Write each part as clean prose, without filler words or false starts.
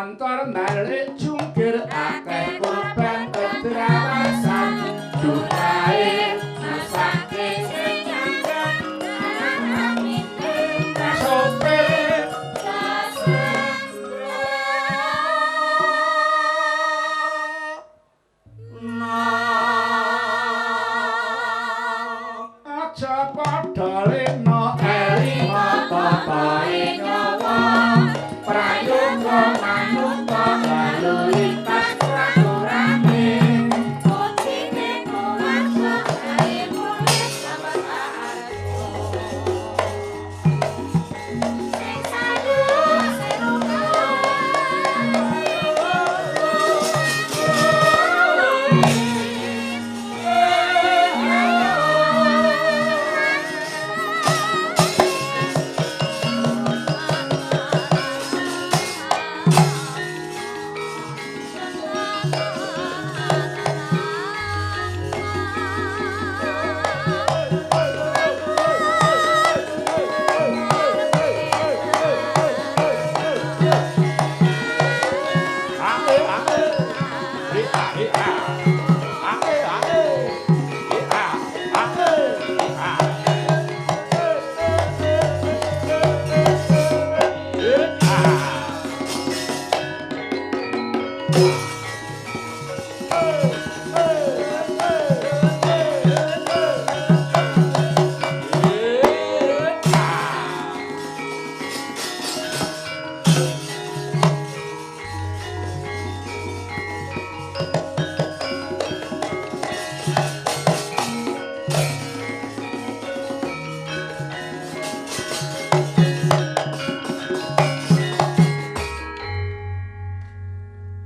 montor balik jungkir akeh korban kedrawasan jumlahe masake sing nyandang amin sopir aja padha lena eling apa-apae nyawa prayoga manungsa lalu lintas peraturanne kucine kuwasa ae mulis sabar sing sayu seruka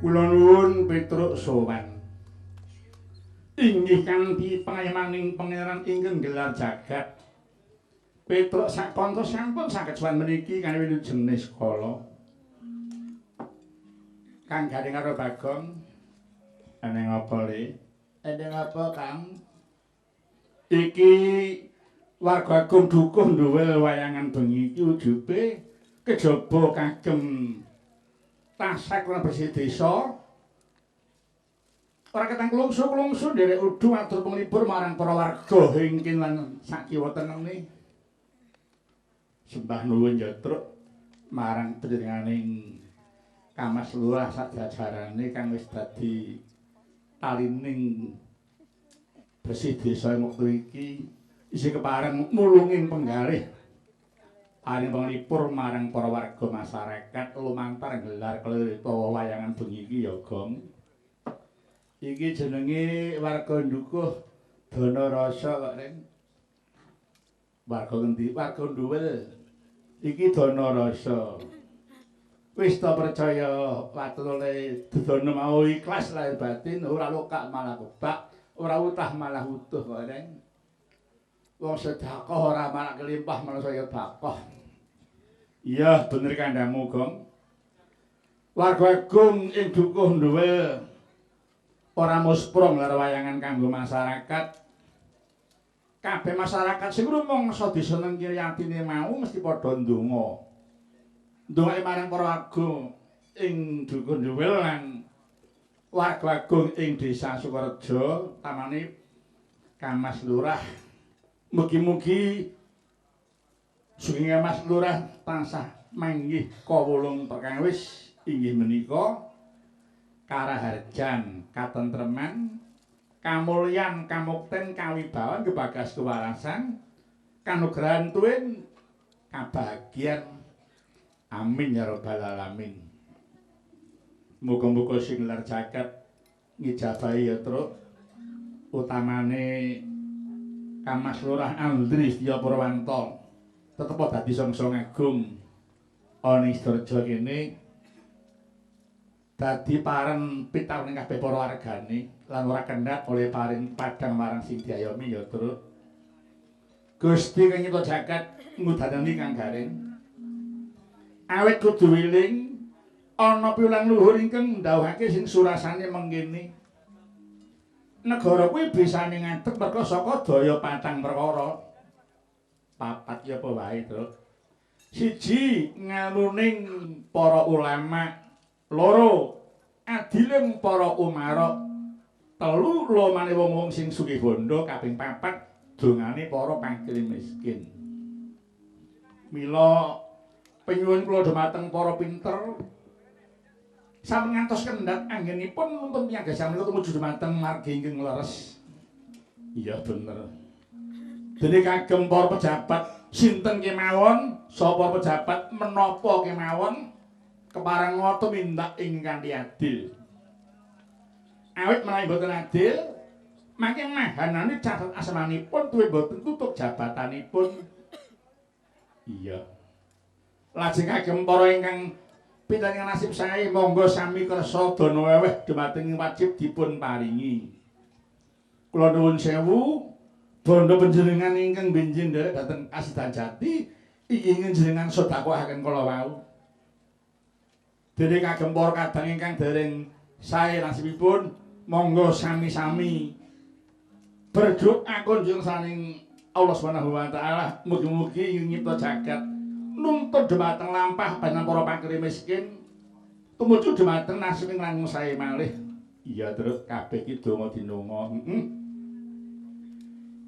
Kula nuwun Petruk sowan. Inggih kanthi pangayamaning pangeran ingkang gelar jagat. Petruk sakanta sampun saged sowan meniki kanthi wilujeng kala. Kang garing karo Bagong. Eneng apa le? Eneng apa, Kang? Iki warga Agung Dukuh nduwel wayangan bengi iki ujube kejaba kagem tasak lan bersih desa ora ketang klungsu-klungsu nderek udu matur penglipur marang para warga ingkang lan sakiwa tenene sembah nuwun Yatruk marang panjenenganing Kamas Lurah sajajarane kang wis dadi talining bersih desa wektu iki isih kepareng mulunging penggalih paring penglipur marang para warga masyarakat lumantar gelar kelirita wayangan bengi iki ya Gong. Iki jenenge warga Dukuh Danarasa kok Ren. Warga ngendi? Warga Nduwel. Iki Danarasa. Wis ta percaya watune dedana mau ikhlas lahir batin ora lokak malah kebak, ora utah malah utuh kok Ren. Wong sedekah ora malah kelimpah malah saya bakoh. Iya, bener kandhamu, Gong. Warga Agung ing Dukuh Nduwel ora musprong lar wayangan kanggo masyarakat. Kabeh masyarakat sing rumangsa diseneng kiri atine mau mesti padha ndonga. Ndongake marang para agung ing Dukuh Nduwel lan warga agung ing Desa Sukorejo, tamane Kamas Lurah. Mugi-mugi sugeng Mas Lurah tansah manggih kawulung perkang wis inggih menika karaharjan, katentreman, kamulyan, kamukten, kawibawan, kebagas kewarasan, kanugrahan tuwin, kabahagiaan. Amin ya rabbal alamin. Muga-muga sing lar jagat ngijabahi ya Truk. Utamane Kamas Lurah Andri Setya Purwanto tetep dadi songsong agung ana ing Sidoarjo kene dadi paren pitawening kabeh para wargane lan ora kendhat oleh paring padhang marang sing diayomi ya Truk. Gusti kang nyipta jagat ngudhanani kang garing awet kudu wiling ana piwulang luhur ingkang ndhawuhake sing surasane mengkene. Negara kuwi bisane ngadeg merga saka daya patang perkara. Papat ya apa wae, Truk. Siji ngaluning para ulama loro adiling para umara, telu lomane wong-wong sing sugih bondo, kaping papat dongane para pangkirim miskin. Mila penyuwun kula dhumateng para pinter sampun ngantos kendhat anggenipun nuntun tiyang gesang menika tumuju dhumateng margi ingkang leres. Iya bener. Dene kagem para pejabat sinten kemawon, sapa pejabat menapa kemawon kepareng tumindak ingkang adil. Awit menawi boten adil, mangke mahanane catet asmanipun duwe boten tutuk jabatanipun. Iya. Lajeng kagem para ingkang pinten nasib sae monggo sami kersa dana weweh dumateng wajib dipun paringi. Kula nuwun sewu, bondo panjenengan ingkang benjing nderek dhateng Kasidan Jati ingin jenengan sedhakohaken kula wau. Dene kagem para kadang ingkang dereng sae nasibipun, monggo sami-sami berdoa kunjung saning Allah Subhanahu wa taala mugi-mugi ing nyipta jagat nuntun dhumateng lampah panjenengan para pakirim miskin tumuju dhumateng nasib ing langkung sae malih. Iya terus kabeh iki donga dinonga.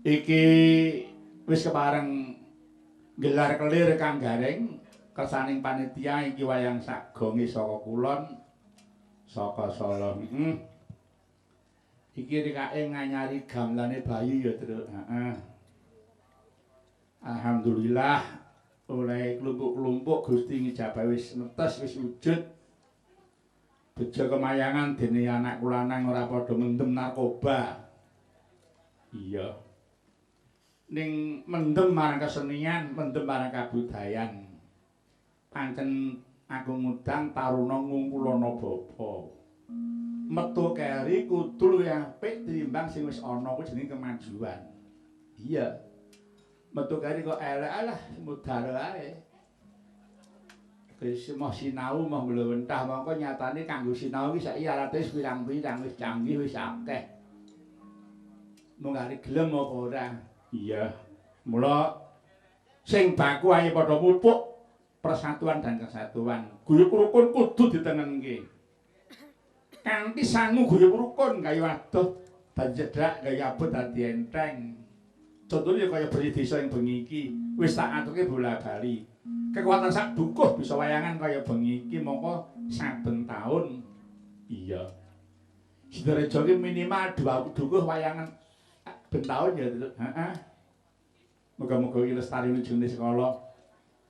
Iki wis kepareng gelar kelir kang garing kersaning panitia iki wayang sagonge saka kulon saka Solo. Iki rikake nganyari gamelane bayi ya, Truk. Alhamdulillah oleh kelompok-kelompok Gusti ngijabah wis netes wis wujud. Bejo kemayangan dene anak kulanang ora padha mendem narkoba. Iya. Ning mendem marang kesenian, mendem marang kabudayan. Pancen aku ngundang taruna ngungkulana bapa. Metu keri kudu luwih apik tinimbang sing wis ana kuwi jenenge kemajuan. Iya. Metu keri kok elek alah mudhar ae. Wis mah sinau mah mlewentah mongko nyatane kanggo sinau iki saiki alate wis pirang-pirang wis canggih wis akeh. Mung ari gelem apa ora? Iya. Mula sing baku ayo padha pupuk persatuan dan kesatuan. Guyub rukun kudu ditenenke. Kanthi sangu guyub rukun kaya adoh dan cedhak kaya abot dadi enteng. Contohnya kaya beri desa yang bengi iki wis tak aturke bola-bali. Kekuatan sak dukuh bisa wayangan kaya bengi iki mongko saben taun. Iya. Sidorejo iki minimal 2 dukuh wayangan ben taun ya, heeh. Moga-moga iki lestari nuju sekolah.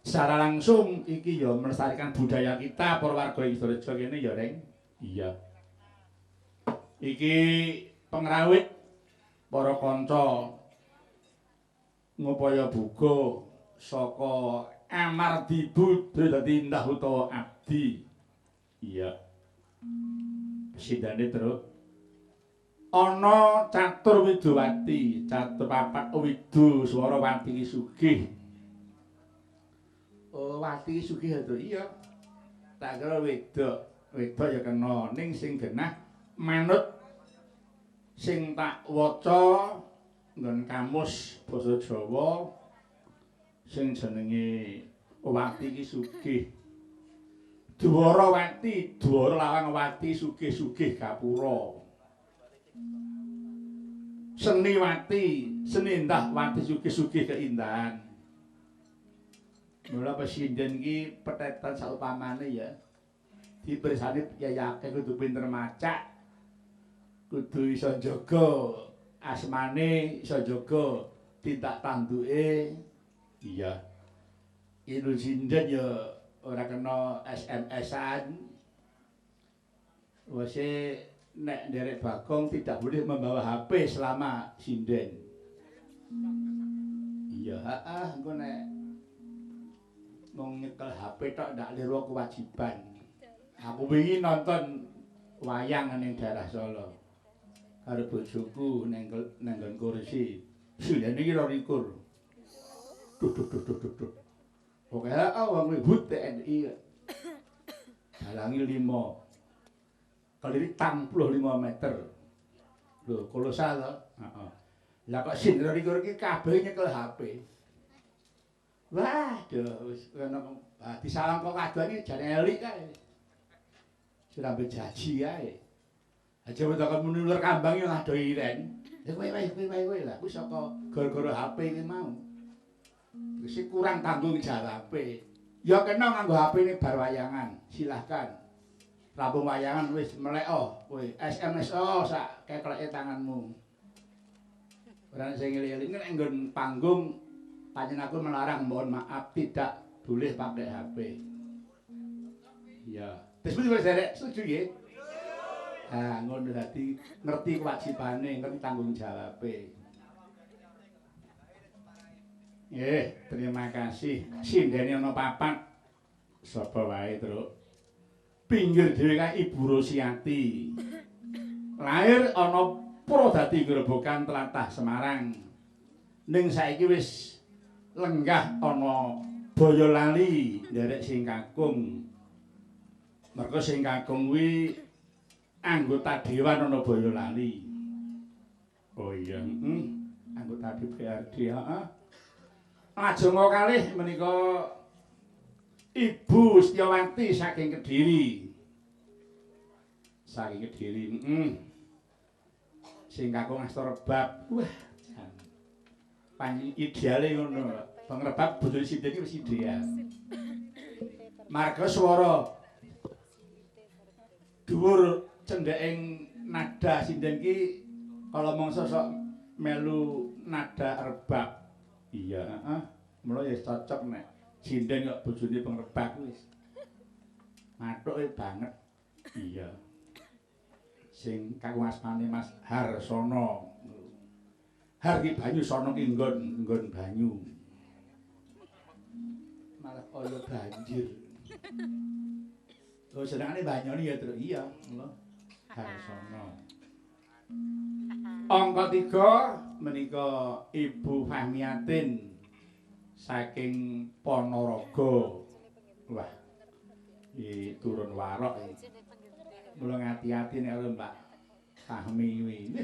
Secara langsung iki ya melestarikan budaya kita para warga Sidorejo kene ya, Reng. Iya. Iki pengrawit para kanca ngupaya buga saka amardi budhe dadi indah utawa abdi. Iya. Sidane terus ana catur widowati, catur papat widu swara wati iki sugih. Oh, wati sugih to iya. Tak kira wedok, wedok ya kena ning sing genah manut sing tak waca nggon kamus basa Jawa sing jenenge wati iki sugih. Dwara wati, dwara lawang wati sugih-sugih gapura. Seni wati, seni indah wati sugih-sugih keindahan. Mula presiden iki petetan saupamane ya. Dipersani yayake kudu pinter macak. Kudu iso jaga asmane, iso jaga tindak tanduke. Iya. Ilu sinden ya ora kena SMS-an. Wase nek nderek Bagong tidak boleh membawa HP selama sinden. Iya, heeh, engko nek mung nyekel HP tok ndak liru kewajiban. Aku wingi nonton wayang ning daerah Solo. Karo bojoku ning nggon kursi. Silene iki 12. Duh. Pokoke wong wibut TNI. Dalangi 5. Kali 85 meter. Lho, kolosal to? Heeh. Lah kok sindro iki kabeh nyekel HP. Waduh, wis kena disalam kok kadoan iki jane elik kae. Dirambe jaji ae. Aja wedok menulur kambang yo ngado iren. Ya kowe lah kuwi saka gara-gara HP iki mau. Wis kurang tanggung jawabe. Ya kena nganggo HP ini bar wayangan. Silahkan. Rampung wayangan wis melek kowe SMS sak kekleke tanganmu. Ora sing ngeling-eling nek nggon panggung panjenengan melarang mohon maaf tidak boleh pakai HP. Iya. Terus wis derek setuju nggih? Ah, ngono dadi ngerti kewajibane, ngerti tanggung jawabe. Terima kasih. Sindene ana papat. Sapa wae, Truk. Pinggir dhewe kae Ibu Rosiati. Lahir ana Purwodadi Grobogan tlatah Semarang. Ning saiki wis lenggah ana Boyolali nderek sing kakung. Mergo sing kakung kuwi anggota dewan ana Boyolali. Oh iya, anggota DPRD, heeh. Lajeng kalih menika Ibu Setyawati saking Kediri. Saking Kediri, Sing kakung asta rebab. Wah, panjenengan ideale ngono. Bang rebab bodho sinden iki wis ideal. Marga swara dhuwur cendheken nada sinden ki kala mangsa sok melu nada rebab. Iya, heeh. Mula ya cocok nek sinden kok bojone pengrebab wis. Mathuke banget. Iya. Sing kakung asmane Mas Harsono. Har ki banyu sono ki nggon banyu. Malah kaya banjir. Oh senengane banyune ya, Truk. Iya, lho. Harsono. Angka 3 menika Ibu Fahmiatin saking Ponorogo. Wah. Iki turun warok iki. Mula ngati-ati nek Mbak Fahmi kuwi.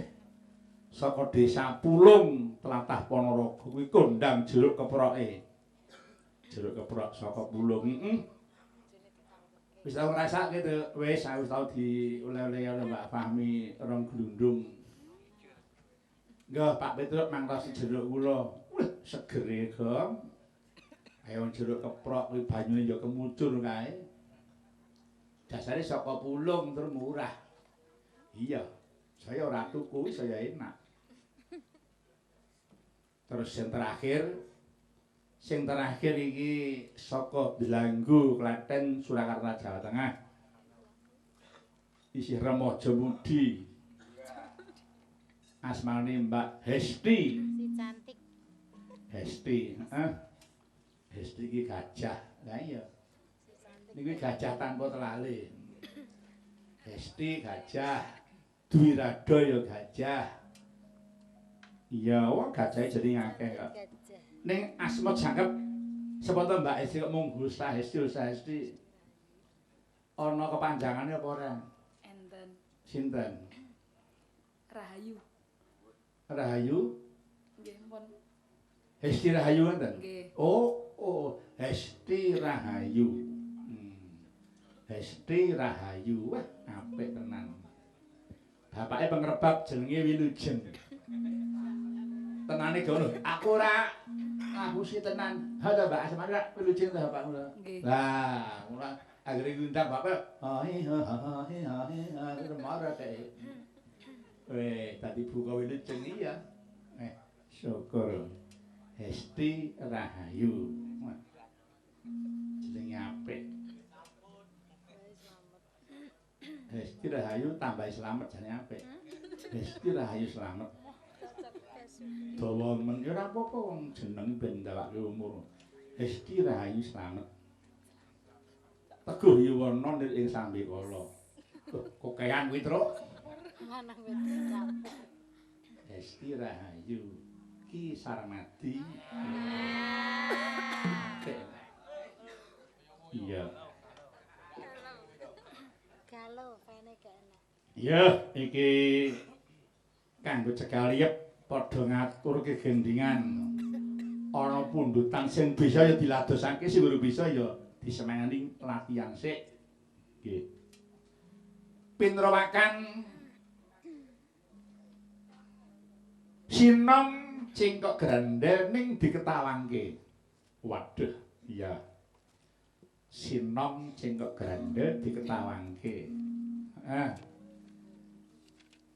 Saka Desa Pulung, tlatah Ponorogo kuwi kondang jeruk keproke. Jeruk keprok saka Pulung. Wis tau ngrasake to, wis tau dioleh-oleh karo Mbak Fahmi rong glundung. Nggih, Pak Petruk mangtosi jeruk kula. Wih, segere, Gong. Ayo jeruk keprok kuwi banyune ya kemucur kae. Dasare saka Pulung terus murah. Iya, saya ora tuku saya enak. Terus sing terakhir iki saka Belanggu, Klaten, Surakarta, Jawa Tengah. Isih remaja mudi. Asmane Mbak Hesti. Si cantik. Hesti, heeh. Hesti iki gajah. Lah iya. Niki gajah tanpa telale. Hesti gajah. Dwirada ya gajah. Iya, wong gajahe jenenge akeh kok. Ning asma jangkep sapa to Mbak Hesti kok mung Gusta Hesti. Ana kepanjangane apa ora? Enten. Sinten? Rahayu. Rahayu? Nggih, pun. Hesti Rahayu enten? Nggih. Oh, Hesti Rahayu. Hesti Rahayu. Wah, apik tenan. Bapake pengrebab jenenge Wilujeng. Tenane ngono. Aku ora ngapusi tenan. Ha to Mbak Asmane Wilujeng to bapakmu lho. Nggih. Lah, ora anggere ngundang bapak. Marah kae. Weh, tadi buka Wilujeng iya. Syukur. Hesti Rahayu. Jenenge apik. Hesti Rahayu tambah slamet jane apik. Hesti Rahayu slamet. Dawa men ya ora apa-apa wong jeneng ben ndawake umur. Hesti Rahayu slamet. Teguh Yuwana nir ing Sambikala. Kokean kuwi, Truk. Manah wedan. Hesti Rahayu Ki Sarmadi. Iya. Galau pene gak enak. Iya, iki kanggo cegaliyep padha ngatur kegendingan. Ana pundutan sing bisa ya diladosake, sing ora bisa ya disemengani latihan sik. Nggih. pinrawakan sinom cingkok grandel ning diketawangke. Waduh, iya. Sinom cingkok grandel diketawangke.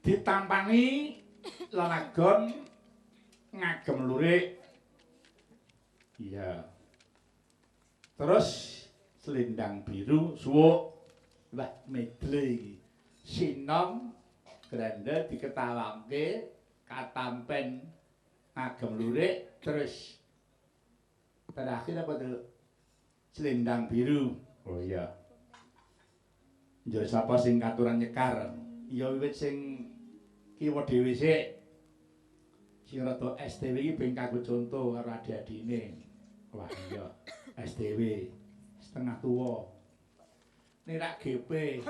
Ditampani lanagon ngagem lurik. Iya. Terus selendang biru suwuk. Wah, medle iki. Sinom grandel diketawangke katampen ngagem lurik terus terakhir apa tuh selendang biru. Oh iya. Njur sapa sing katuran nyekar? Ya wiwit sing kiwa dhewe sik. Sing rada STW iki ben kanggo conto karo adik-adine. Wah iya, STW setengah tuwa. Nirak GP.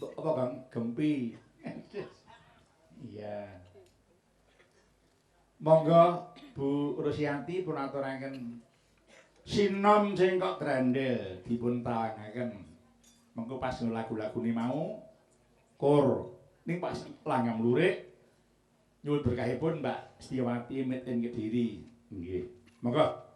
Apa Kang Gempi? Iya. Monggo Bu Rusyanti pun aturaken sinom cengkok grandel dipun tawangaken. Mengko pas lagu-lagune mau kur ning pas langgam lurik nyuwun berkahipun Mbak Setiawati Meten Kediri. Nggih. Monggo.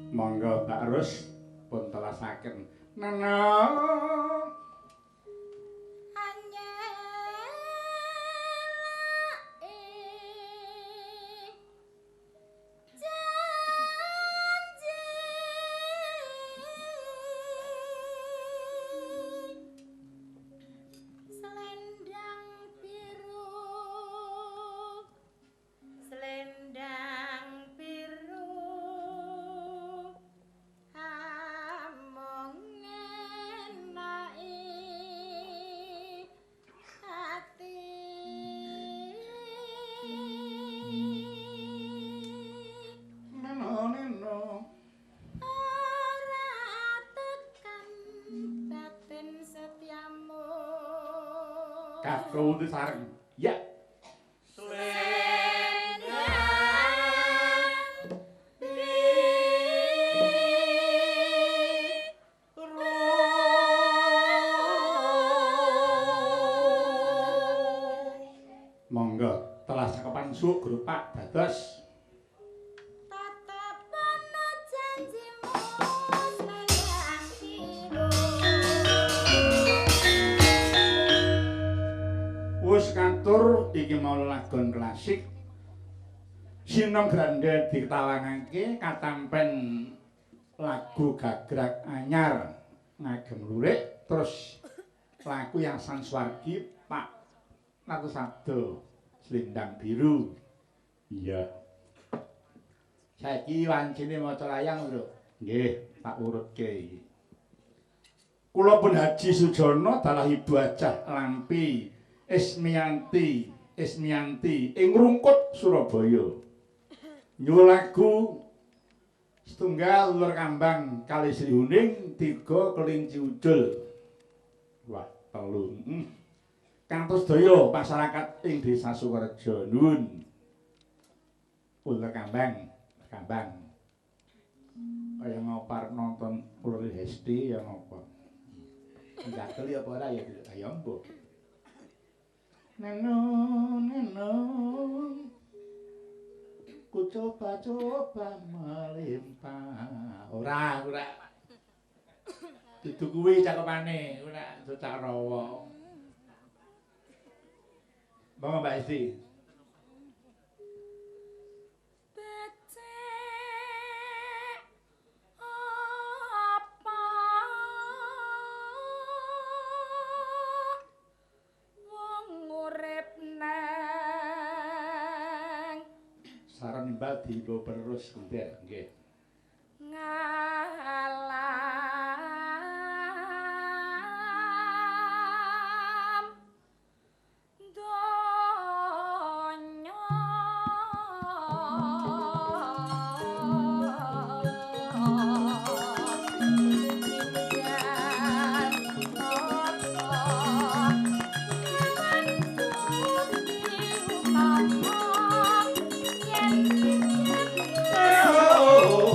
Monggo Mbak Rus pun telasaken. Nana Kaku sareng. Ya. Monggo telah cakepan suuk grupak dados wis kantur iki mau lagon klasik sinom grande ditawangake katampen lagu gagrag anyar ngagem lurik terus lagu yang sanswargi Pak Natusado Selendang Biru. Iya. Saiki wancine maca layang lho. Nggih, tak urutke iki. Kula pun Haji Sujono dalah Ibu Acah Lampi Ismianti ing Rungkut Surabaya. Nyuwun lagu setunggal Lur Kambang kali Sri Huning 3 Kelinci Udul. Wah, 3. Kantos daya masyarakat ing Desa Sukorejo nuwun. Lur Kambang. Kaya ngopar nonton Ulri Hesti ya ngopo. Ndakeli apa ora ya ayo mbok. Neno ku coba melimpah. Ora dudu kuwi cakepane ora cocak rawa. Monggo Mbak Esti. Saran nimbal diimbau perus nggih. Oh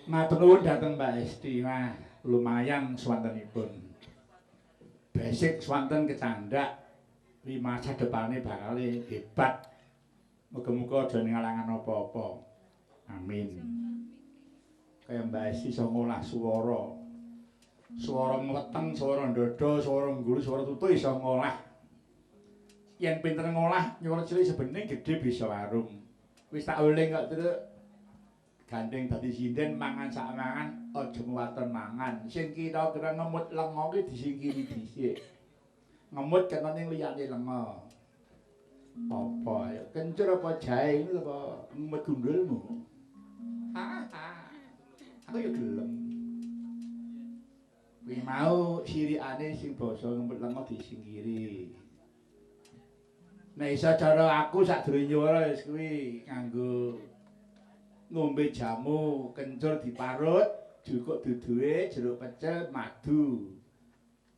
Matur nuwun dhateng Mbak Esti. Wah, lumayan swantenipun. Besik swanten kecandak. Wi masa depane bakal hebat. Muga-muga aja ngalangan apa-apa. Amin. Kaya Mbak Esti iso ngolah swara. Swara weteng, swara ndada, swara nggulu, swara tutu iso ngolah. Yen pinter ngolah nyuwara cilik sebening gedhe bisa warung. Wis tak uling kok terus gandeng dadi sinden mangan sak mangan aja muwaten mangan. Sing kira-kira ngemut lenga ki disingkiri dhisik. Ngemut kena ning liyane lenga. Apa ya kencur apa jahe ngono apa ngemut gundulmu? Aku ya gelem. Kuwi mau sirikane sing basa ngemut lenga disingkiri. Nek iso cara aku sadurunge nyuwara wis kuwi nganggo ngombe jamu kencur diparut, jukuk duduhe, jeruk pecel, madu.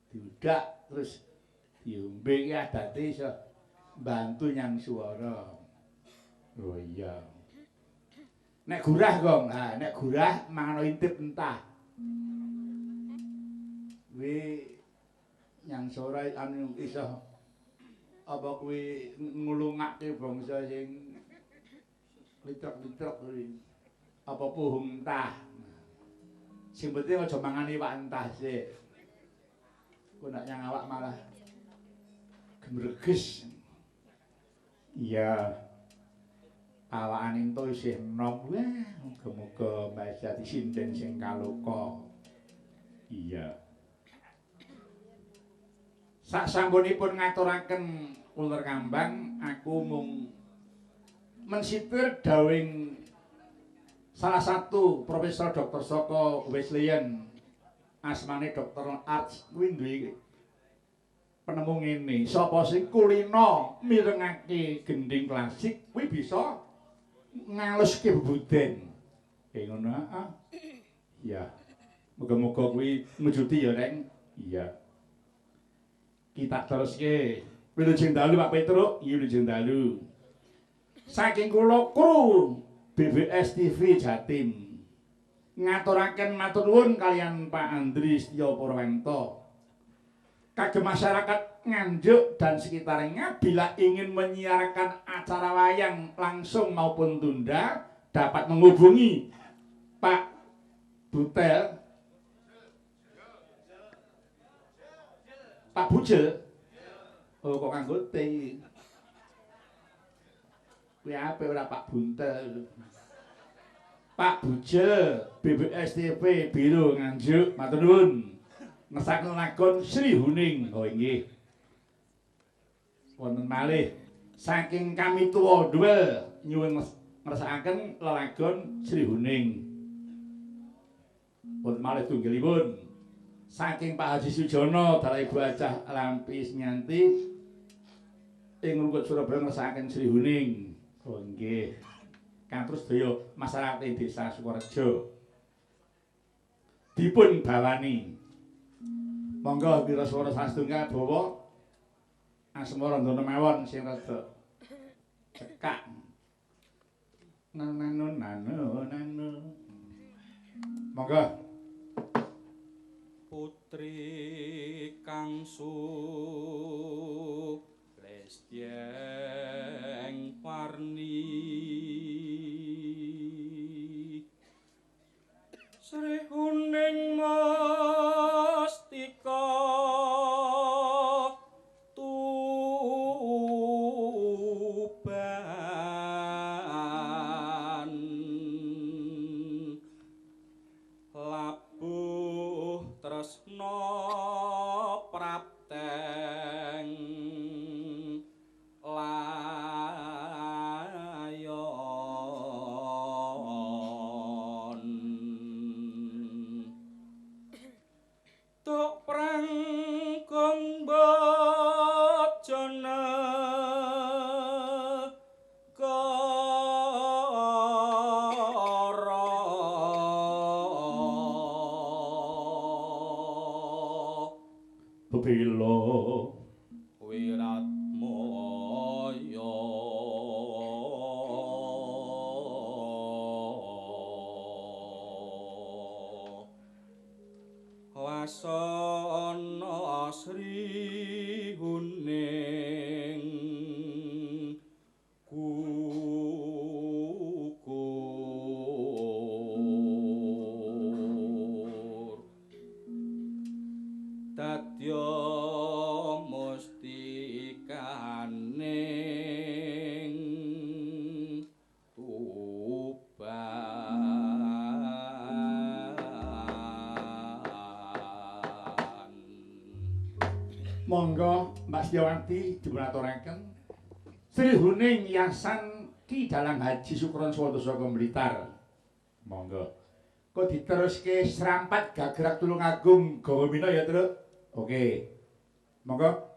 Diudak terus diombe ki adate iso mbantu nyang swara. Oh iya. Nek gurah, Gong. Nah, nek gurah mangan intip entah. Kuwi nyang swara anu iso apa kuwi ngulungake bangsa sing litrek-litrek kuwi. Apa puhung entah. Sing penting aja mangan iwak entah sik. Kok nak nyang awak malah gemreges. Iya. Awakane ento isih enom. Wah, muga-muga Mbak Jati sinden sing kaloka. Iya. Sasampunipun ngaturaken uler kambang, aku mung mensipir dawing salah satu profesor dokter saka Wesleyan asmane Dr. Arts kuwi duwe penemu ngene, sapa sing kulino mirengake gending klasik kuwi bisa ngaluske bebuden. Kayak ngono, heeh. Iya. Muga-muga kuwi mujudi ya, Reng. Iya. Kita teruske. Wilujeng dalu Pak Petruk, iya wilujeng dalu. Saking kula kru BBS TV Jatim. Ngaturaken matur nuwun kalian Pak Andri Setyo Purwanto. Kagem masyarakat Nganjuk dan sekitarnya bila ingin menyiarkan acara wayang langsung maupun tunda dapat menghubungi Pak Butel, Pak Bujel. Oh kok nganggo T. Kuwi ape ora Pak Buntel. Pak Bujel BBS TV Biro Nganjuk matur nuwun. Ngesaken lagon Sri Huning. Oh inggih. Wonten malih saking kami tuwa duel nyuwun ngersakaken lelagon Sri Huning. Wonten malih tunggalipun saking Pak Haji Sujono dalah Ibu Acah Lampis Nyanti ing Rungkut Surabaya ngersakaken Sri Huning. Oh nggih. Kang terus daya masyarakat Desa Sukorejo dipun bawani. Monggo pira swara sasetunggal bawa asmara ndono mawon sing rada cekak. Nanu. Monggo. Putri kangsu Lestyeng Warni Sri Huning Mastika Tuban labuh tresna prapteng layon tuk prangkong bojana Bebila Wiratmaya wasana Sri Huning gugur dadya mustikaning Monggo Mbak Setiawanti dipunaturaken Sri Huning Yasan Ki Dalang Haji Sukron Swatasa Blitar. Monggo. Kok diteruske Srampat Gagrak Tulungagung Gawamina ya, Truk? Oke. Monggo.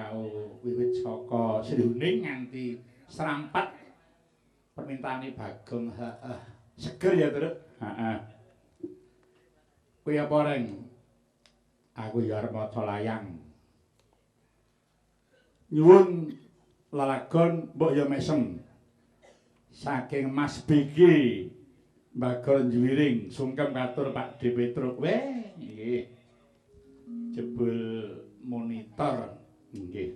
tau wiwit saka Sri Huning nganti serampat permintaane Bagong. Heeh. Seger ya, Truk? Heeh. Kuwi apa reng? Aku ya arep maca layang. Nyuwun lalagon mbok ya mesem. Saking Mas BG Bagong Juwiring sungkem katur Pak D Petruk. Weh, nggih. Jebul monitor nggih.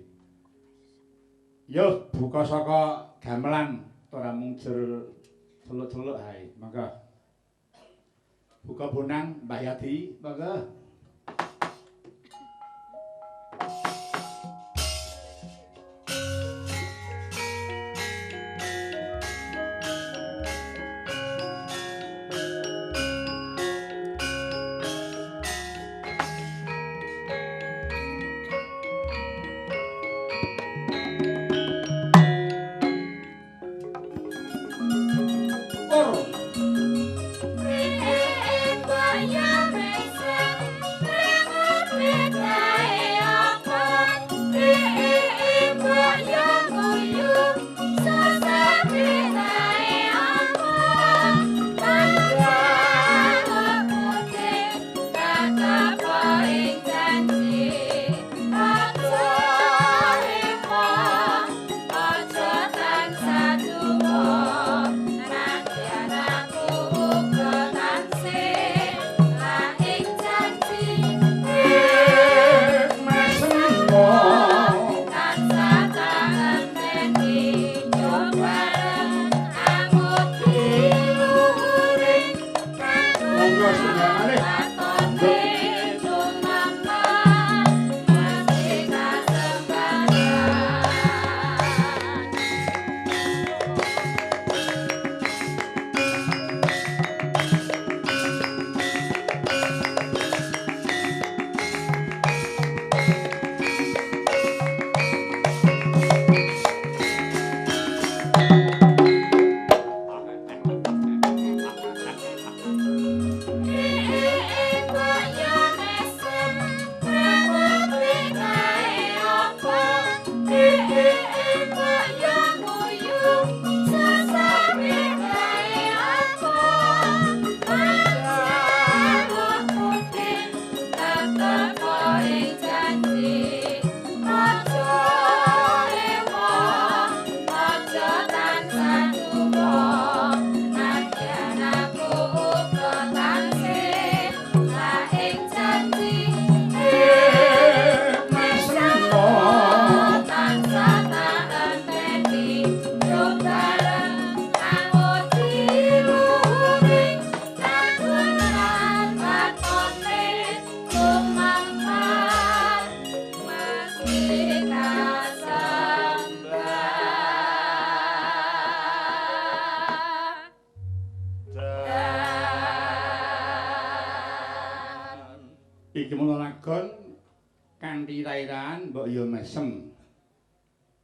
Yo buka saka gamelan ora mung jer celuk-celuk ae. Mangga. Buka bonang Mbah Yadi, mangga. Iki mula lagon kanthi rairan mbok ya mesem.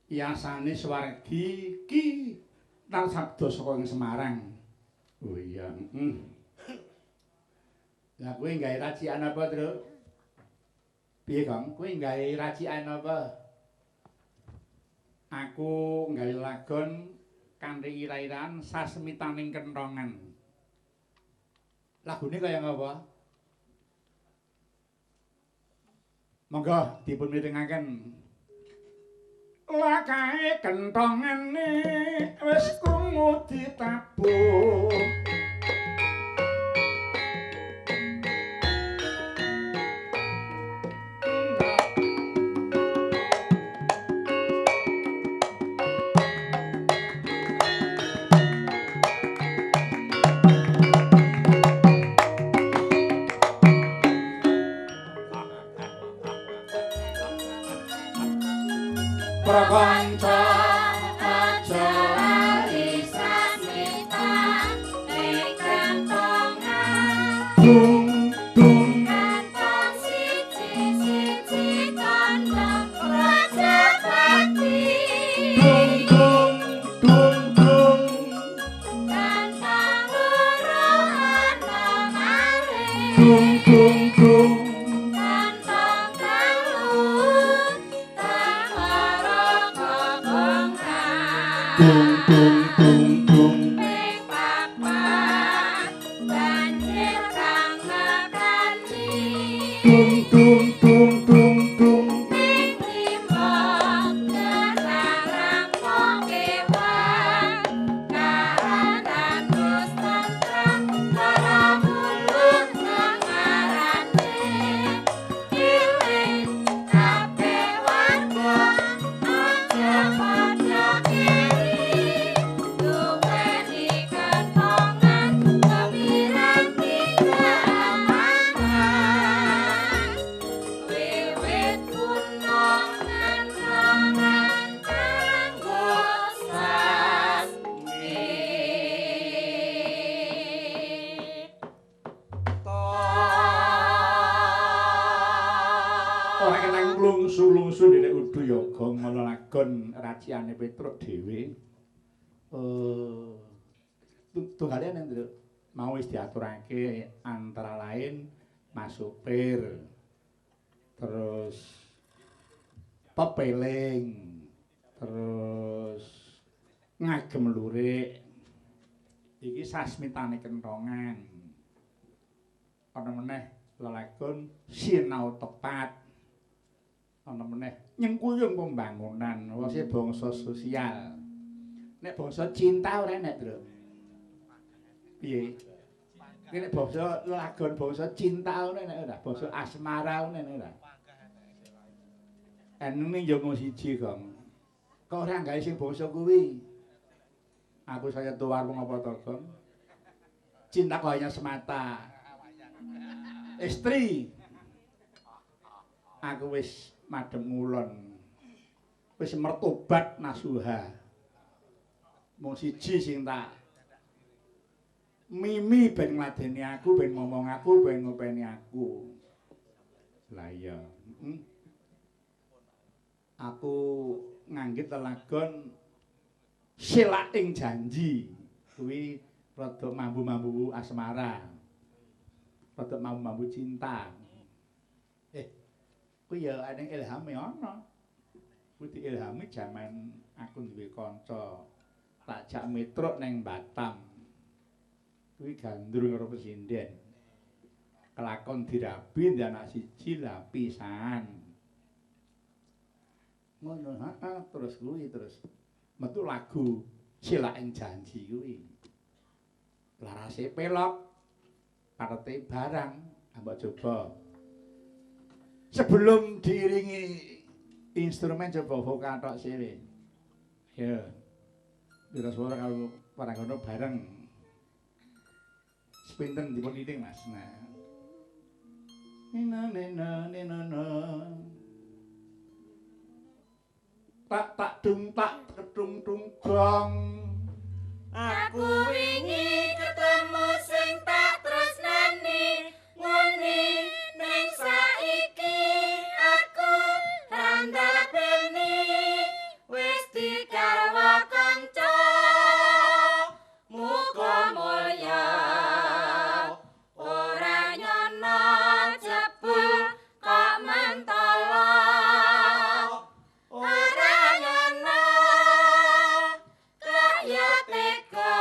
Yasane Swargi ki tal sabda saka ing Semarang. Oh iya, Lah kowe gawe racikan apa, Truk? Piye, Kang? Kowe gawe racikan apa? Aku gawe lagon kanthi rairan sasmitaning kentongan. Lagune kaya ngapa? Monggo dipun mirengaken. Lakae kentongane wis krungu ditabuh. Prakanca aja lali sasmita ing kentongan dung dung kantong siji-siji kantong Rajapati dung dung dung kantong loro ana maring dung dung dung kantong kalu Dung dung dung dung ning papat banjir kang ngakani dung dung dung dung dung ning limbang gerang rampung kewan kahanan terus tentrem para mulung ngarane iling kabeh warga aja padha kiri duweni kentongan kemiranti keamanan wiwit kuno ngentongan kanggo sasmi ora kenang lungsu-lungsu ndek udu yoga ngono lagon raciyane Petruk dhewe. Tunggale Nduk mau wis diaturake antara lain Mas Supir. Terus pepeling. Terus ngagem lurik. Iki sasmitane kentongan. Ana meneh lelagon sinau tepat. Ana meneh nyengkuyung pembangunan wase bangsa sosial. Nek bangsa cinta ora enek, Bro. Piye? Nek bangsa lelagon bangsa cinta ngono enek ora? Bangsa asmara ngono enek ora? Enune yo mung siji, Gong. Kok ora gawe sing bangsa kuwi? Aku saya tuwarung apa to, Gong? Cinta kok hanya semata. Istri. Aku wis madhep ngulon. Wis mertobat nasuha. Mung siji sing tak mimi ben ngladeni aku, ben ngomong aku, ben ngopeni aku. Lah iya, aku nganggit lelagon silaking janji kuwi rada mambu-mambu asmara. Rada mambu-mambu cinta. Kuwi ya ana ilhame ana. Kuwi diilhami jaman aku duwe kanca tak jak metruk ning Batam. Kuwi gandrung karo presiden. Kelakon dirabi ndek anak siji lah pisan. Ngono, terus kuwi terus metu lagu Silaking Janji kuwi. Larase pelok parete barang ambak coba. Sebelum diiringi instrumen coba vokal tok sire. Ya. Biro suara kalau paranggono bareng. Sepinten dipun iring Mas. Nah. Nina. Tak dung tak kedung dung gong. aku wingi ketemu sing tak tresnani ngene ning saiki aku randal beni wis digarwa kanca muga mulya ora nyono jebul kok mentala ora nyono kaya tega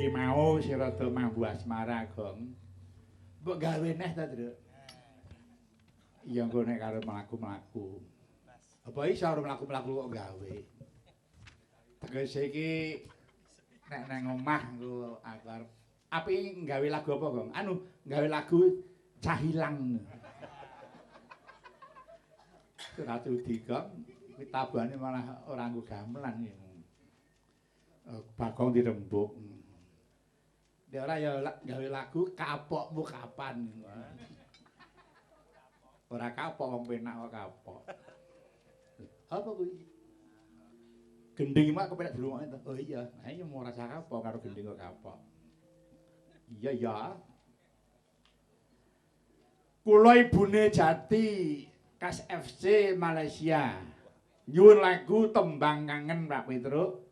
iki mau sing rada mambu asmara, Gong. Mbok gawe neh ta, Truk? Iya engko nek karo mlaku-mlaku. Apa iso karo mlaku-mlaku kok gawe? Tegese iki nek nang omah engko aku arep apike gawe lagu apa, Gong? Anu, gawe lagu Cahilang. Ratu Digong kuwi tabane malah ora nggo gamelan ya. Bagong dirembuk. Nek ora ya gawe lagu kapokmu kapan. Ora kapok wong penak kok kapok. Apa kuwi? Gending mak kepenak dirungokke to. Oh iya, nah iya mau rasa kapok karo gending kok kapok. Iya ya. Kula ibune Jati Kas FC Malaysia. Nyuwun lagu Tembang Kangen Pak Petruk.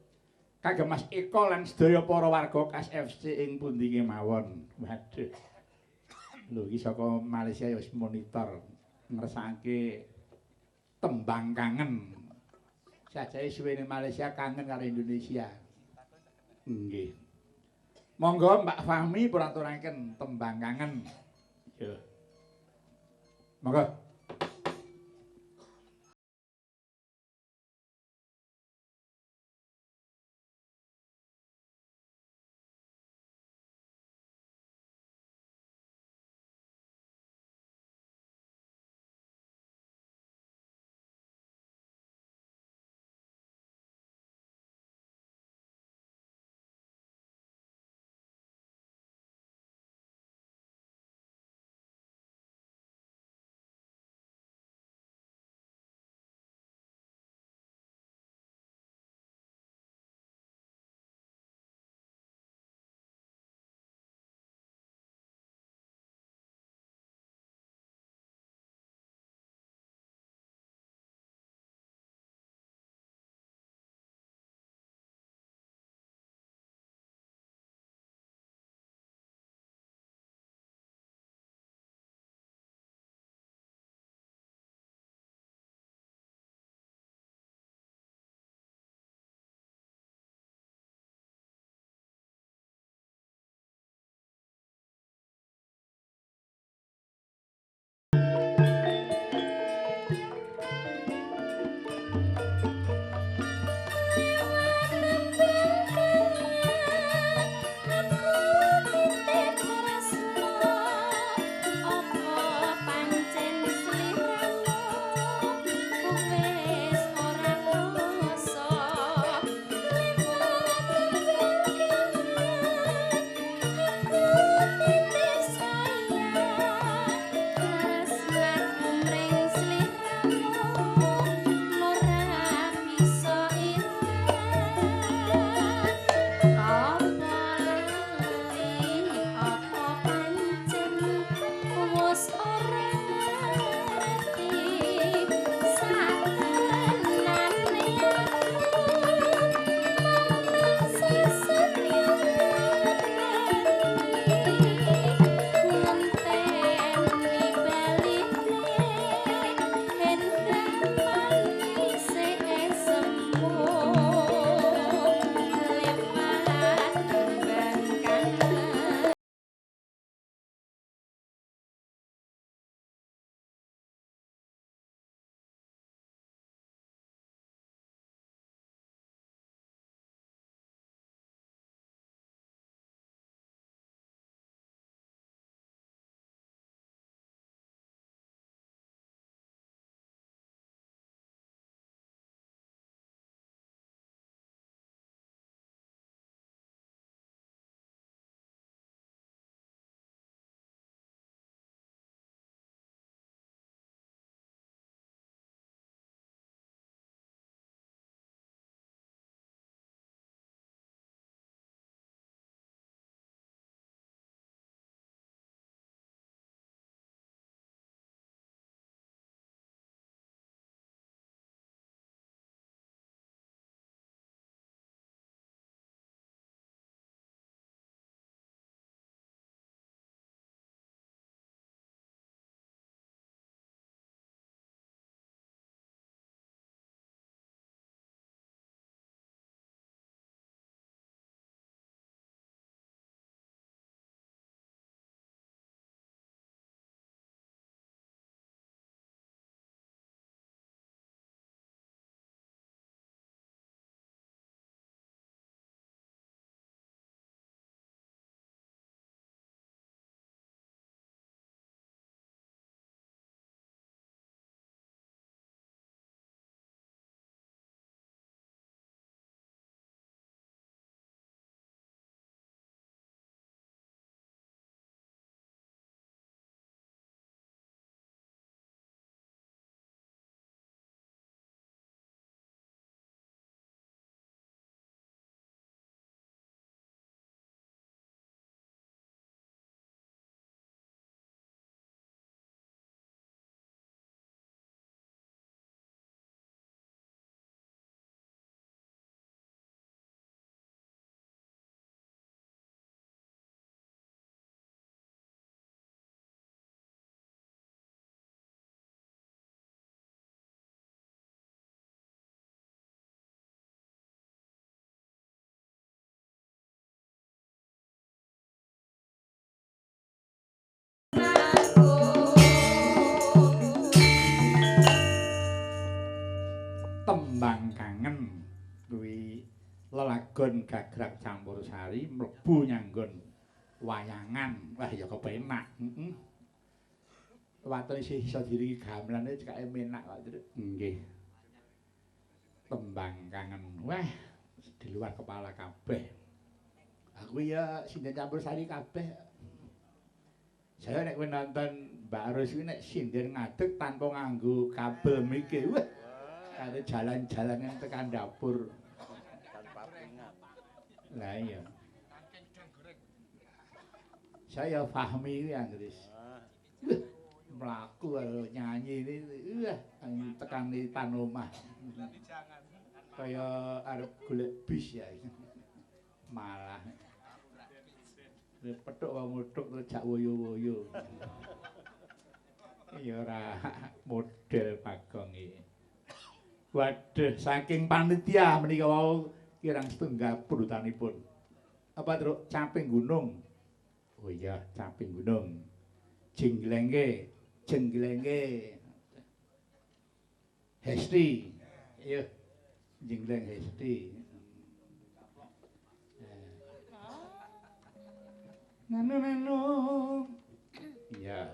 Kagem Mas Eko lan sedaya para warga Kas FC ing pundi kemawon. Waduh. Lho iki saka Malaysia ya wis monitor ngersakake Tembang Kangen. Sajae suwene Malaysia kangen karo Indonesia. Nggih. Monggo Mbak Fahmi pun aturaken Tembang Kangen. Yo. Monggo. lelagon gagrag campursari mlebu nyanggon wayangan. Wah ya kepenak. Heeh. Waton isih iso diringi gamelane cekake menak kok. Nggih. Tembang kangen. Wah, di luar kepala kabeh. Aku ya sinden campursari kabeh. Saya nek kowe nonton Mbak Ros iki nek sinden ngadeg tanpa nganggo kabel mriki. Wah. Kare jalan-jalan yang tekan dapur. Tanpa ingat. Lah iya. Saya pahami iki Andris. Mlaku nyanyi ini tekan di depan omah. Kaya arep golek bis ya. Malah petuk wong mutuk terus jak woyo-woyo. Ya ora model Bagong iki. Waduh, saking panitia menika wau kirang setunggal pundhutanipun. Apa Truk? Caping gunung. Oh iya, caping gunung. Jenglenge, jenglenge. Hesti. Iya. Jengleng Hesti. Nanu. Iya.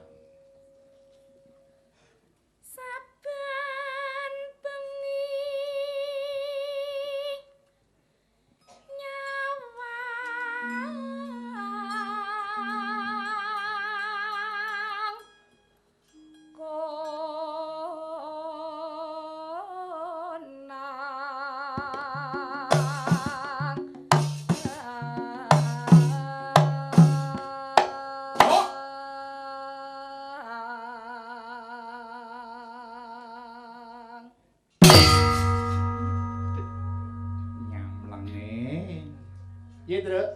Iya, Truk.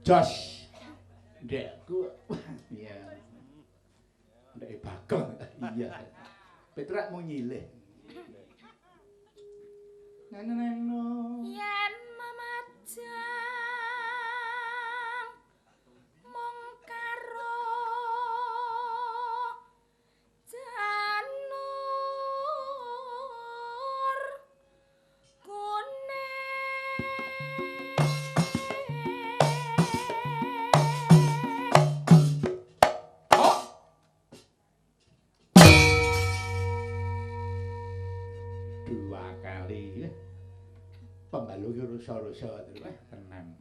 Jos. Ndekku. Iya. Ndek Bagong. Iya. Petrak mau nyilih. Neno. Yen mamajang mung karo janur kuning. Dua kali pembalu ki rusa-rusa tenan.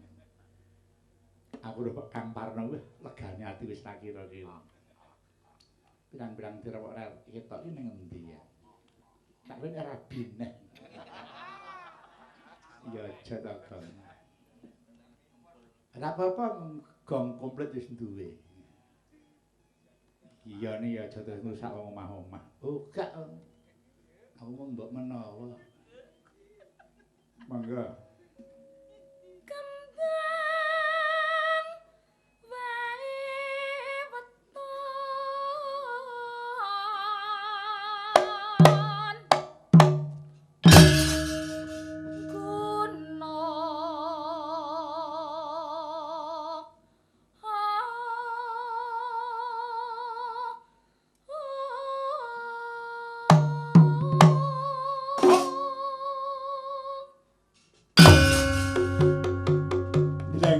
Aku udah Kang Parno wis legane ati wis tak kira-kira. Pirang-pirang direwok rel ketok iki ning endi ya? Tak kira ora bineh. Ya aja ta, Gong. Ora apa-apa gong komplit wis duwe. Iya nih ya aja terus ngrusak wong omah-omah. Oh, gak. Aku mau mbok menawa. Mangga. Kembang wae weton guna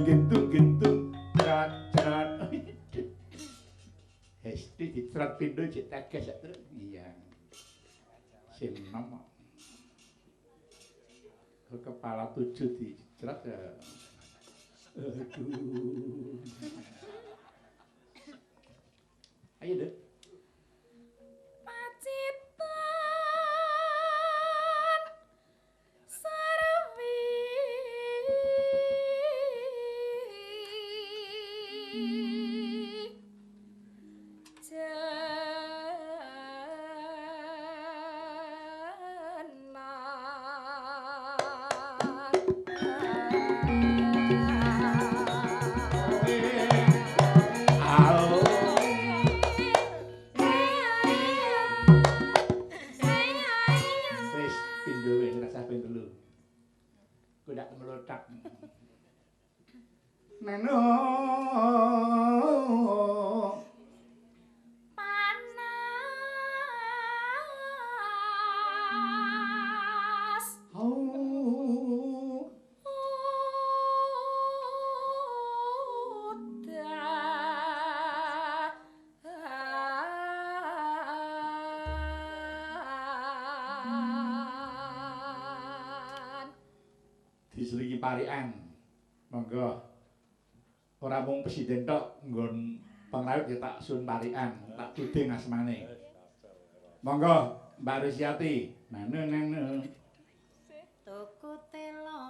Gentung-gentung cerat-cerat. Hesti dicerat pindho cek teges sak terus. Iya. Sim nom. Kepala 7 dicerat ya. Aduh. Ayo, Dek. pacitan sarwi Wis pindho wis rasah ping 3. Ku ndak melotak. Neno. panas Oh. parikan. Monggo. Ora mung presiden tok nggon pengrawit ya tak sun parikan, tak tuding asmane. Monggo Mbak Rusiati. Nanu. Tuku telo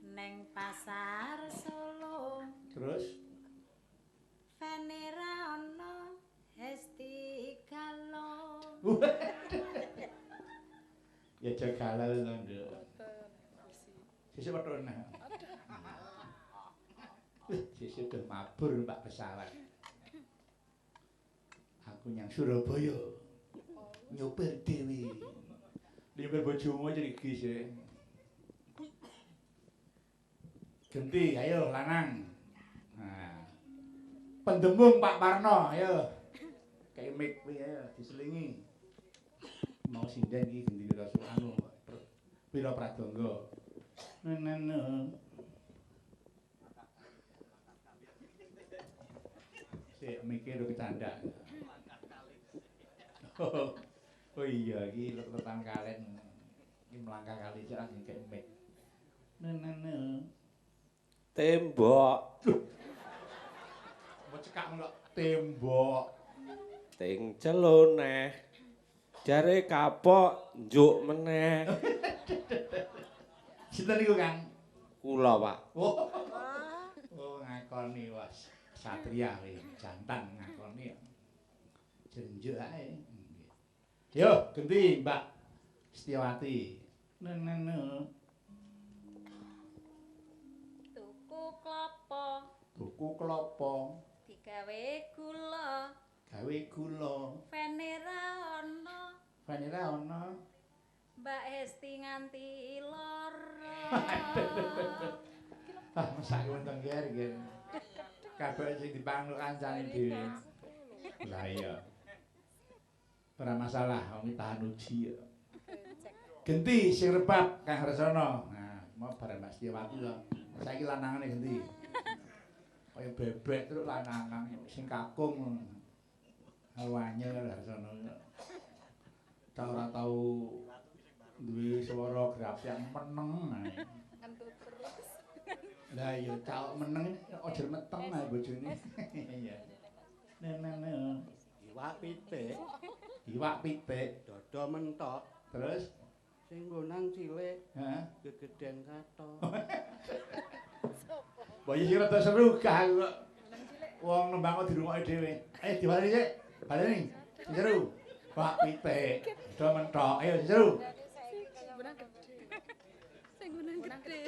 neng pasar Solo. Terus Venera ono Hesti Galo. ya jagalah lho, Nduk. Sesuk wetone. Sesuk udah mabur Pak pesawat. Aku nyang Surabaya. Nyopir dhewe. Nyopir bojomu jadi gis. Genti, ayo lanang. Nah. Pendemung Pak Parno, ayo. Kayak mic kuwi ayo diselingi. Mau sinden iki genti rasa anu. Pira pradangga. Nene. Sik mikir bercanda. Oh iya iki letan kalen. Iki melangkah kali sik langsung kayak mic. Nene. Tembok. Mau cekak kok tembok. Ting celoneh. Jare kapok njuk meneh. Sinten niku, Kang? Kula, Pak. Oh, ngakoni was satria kuwi, jantan ngakoni. Jenjuk ae. Yo, genti Mbak Setiawati. Nene. Tuku klapa Tuku klapa, digawe gula. gawe gula. Venera ono Vanira ono. Mbak Hesti nganti lara. Ah, masak wonten ger. Kabeh sing dipanggul kancane dhewe. Lah iya. Ora masalah, wong tahan uji ya. Genti sing rebab Kang Resana. Nah, mau bareng Mas Setiawati lho. Saiki lanangane genti. Kaya bebek terus lanang sing kakung. Awanye Resana. Ta ora tau duwe swara grapyak meneng ae. Ngentut terus. Lah iya cak meneng aja meteng ae bojone. Iya. Nene. Iwak pitik, Iwak pitik. dada mentok, Terus sing nggonang cilik, heeh. gegeden kathok. Mbok iki rada seru gak kok. Wong nembang kok dirungokke dhewe. Ayo diwali sik. Baleni. Seru. Iwak pitik. Dada mentok. Ayo seru. Sing gunang gede.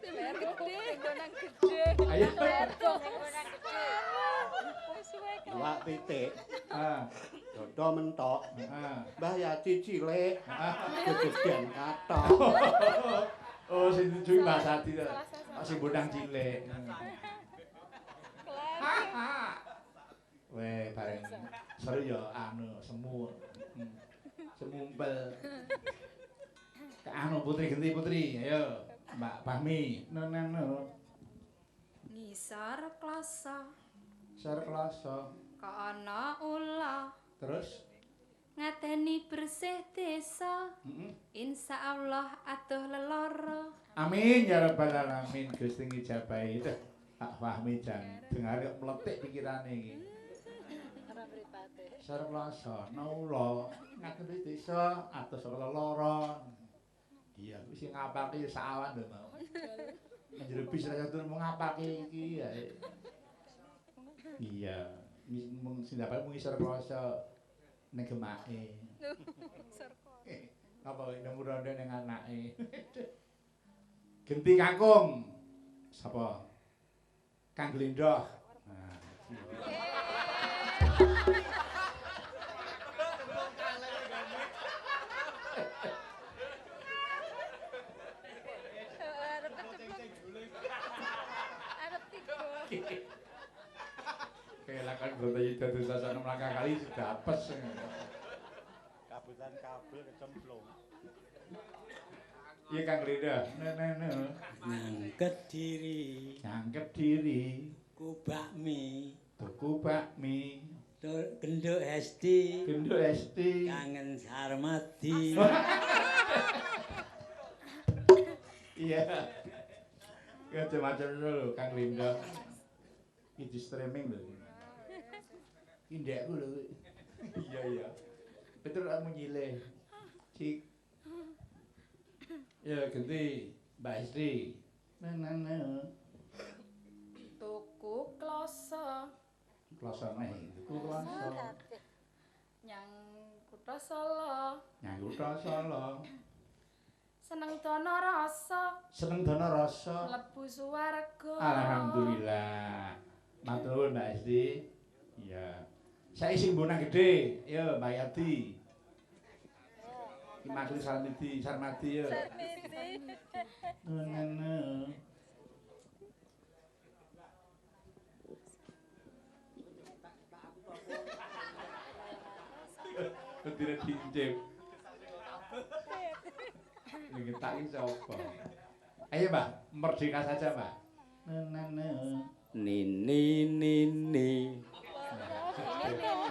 Sing gunang gede. Ayo. Iwak pitik, Ah. dada mentok, Ah. Mbah Yati cilik, gegeden kathok. Oh, sing dituju Mbak Sati to. Sing bodang cilik. Weh, bareng seru ya anu semu. Semumpel. Ke anu putri, ayo. Mbak Fahmi. Neno. Ngisor kloso Sar kelasa. kok ana ula. Terus Ngateni bersih desa. Insyaallah atuh lelara. amin ya rabbal alamin Gusti ngijabahi. Pak Fahmi jan dengar kok meletik pikirane iki. Ora mripate. Sar kelasa naula ngateni desa atus lara. Iya, wis sing ngapake ya sawan lho mau. Njero bis ra tur mung ngapake iki ya. Iya, mung sindapan mung isor kloso ning gemake. Apa nang ronde ning anake. Genti kakung. Sapa? Kang Glendoh. Nah. Kelakan Brontoyuda dosa sana melangkah kali sudah apes. Kabutan kabel kecemplung. Iya Kang Glendoh. Nene. Nyangket diri, Nyangkep diri. ku bakmi, Tuku bakmi. tur genduk Hesti, Genduk Esti. kangen Sarmadi. Iya. Macam-macam lho Kang Linda. Iki di streaming lho. Indekku lho. Iya iya. Betul kamu nyileh. Cik. Ya ganti Mbak Istri. Mana? Tuku kloso Kloso meh. Tuku kloso. nyang kutha Solo. Nyang kutha Solo. Seneng dana rasa Seneng dana rasa. mlebu swarga. Alhamdulillah. Matur nuwun Mbak Istri. Iya. Saiki sing bonang gedhe, ya Mbak Yati. Imakli Sarmadi ya. Ngono. Tidak diinjek. Ini tak iso apa. Ayo Mbak, merdeka saja Mbak. Nini.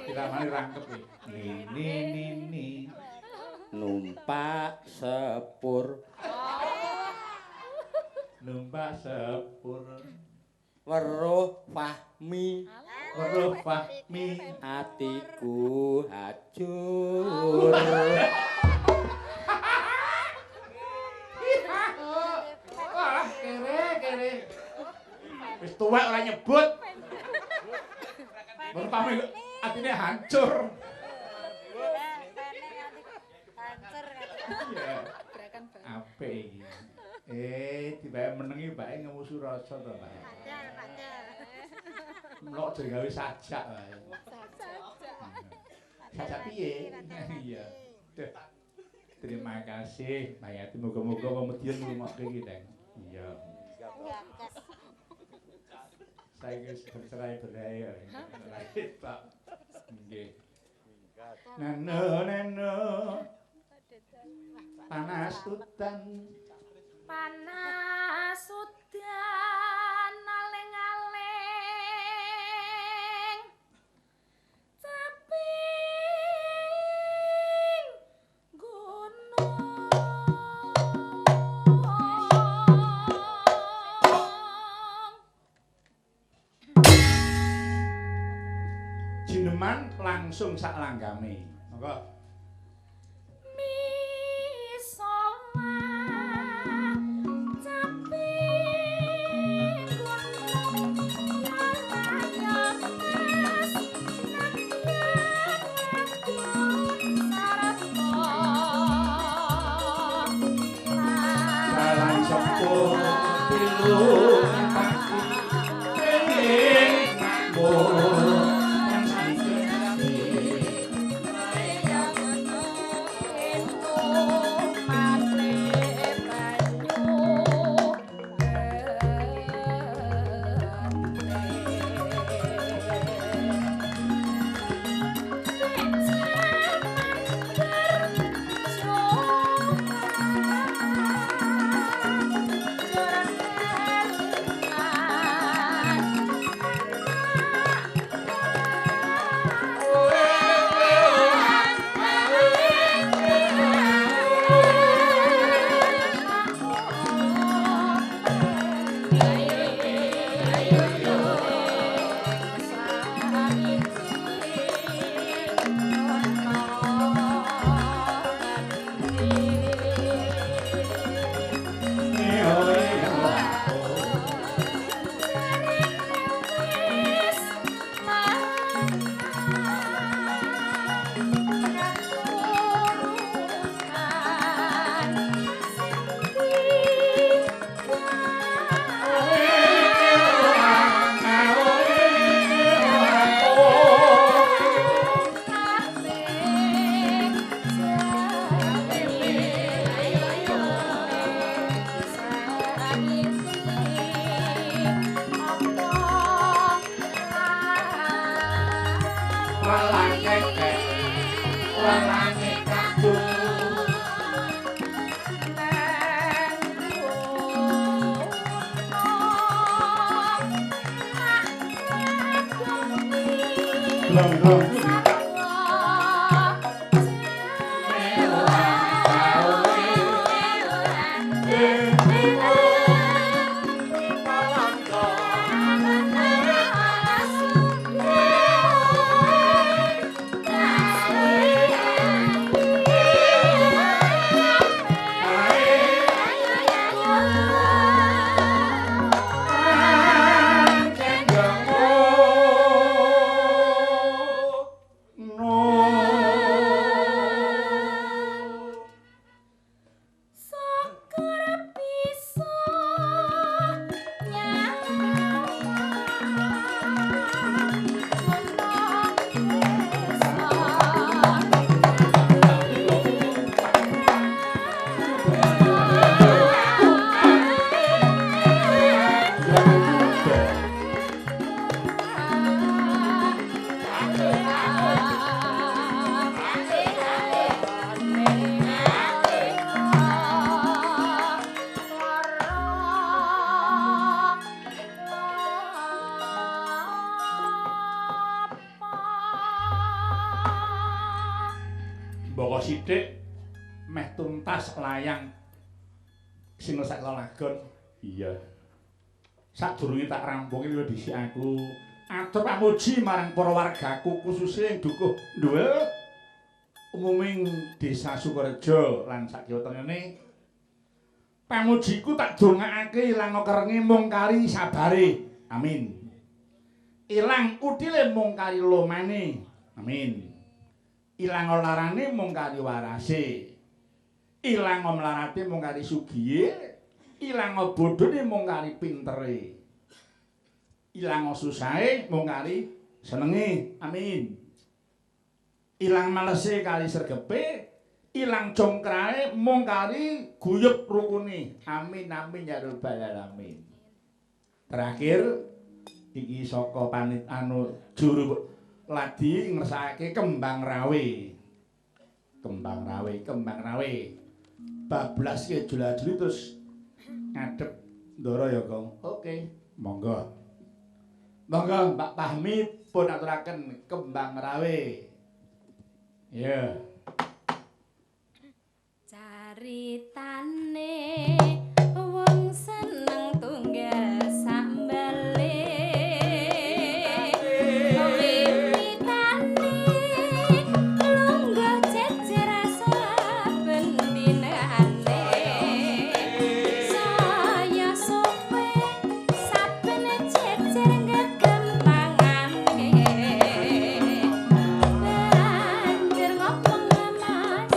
Kita mari rangkep nih. Nini. Numpak sepur. Numpak sepur. Weruh Fahmi. Weruh Fahmi. Atiku hajur. Wah, kere. Wis tuwek ora nyebut. Mun pamit atine hancur. Gerakan baru. Apik iki. Tiba menengi mbake ngemusu rasa to, Mbak. Mlok aja gawe sajak wae. Sajak piye? Iya. Duh. Terima kasih, Mbak Yati. Moga-moga pemedian ngrungokke iki, Deng. Iya. Saya wis bercerai berai. Lagi Pak. Nggih. Nano. Panas udan. Panas udan aling-aling caping gunung. Jineman langsung sak langgame. Monggo. Thank you. Mbaka sithik meh tuntas layang sing sak lagon. Iya. Sadurunge tak rampungi luwih dhisik aku atur pamuji marang para wargaku khususé ing dukuh Nduwil umuming Desa Sukorejo lan sakiwa tengene. Pamujiku tak dongakake ilang kerenge mung kari sabare. Amin. Ilang utile mung kari lomane. Amin. Ilang larane mung kari warase. Ilang mlarate mung kari sugihe. Ilang bodhone mung kari pintere. Ilang susahe mung kari senenge. Amin. Ilang malese kali sregepe, ilang congkrae mung kari guyub rukune. Amin amin ya rabbal alamin. Terakhir iki saka panit juru ladi ngersakake kembang rawe. Kembang rawe. Bablas ke jula-juli terus ngadep ndara ya, Kong. Oke, monggo. Monggo Mbak Pahmi pun aturaken kembang rawe. Ya. Caritane wong seneng tunggal sambale. Wiwitane lunga jejer saben dinane. Saya sope saben jejer gegempangane. Banjur ngopong mas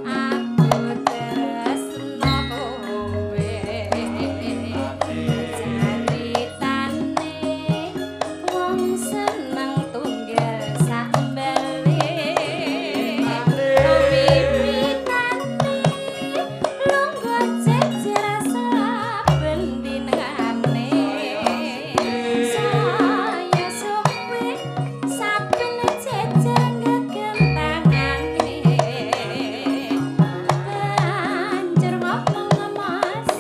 aku tresno kowe. Caritane wong seneng tunggal sambale. Wiwitane lunga jejer saben dinane. Saya sope saben jejer gegempangane. Banjur ngomong mas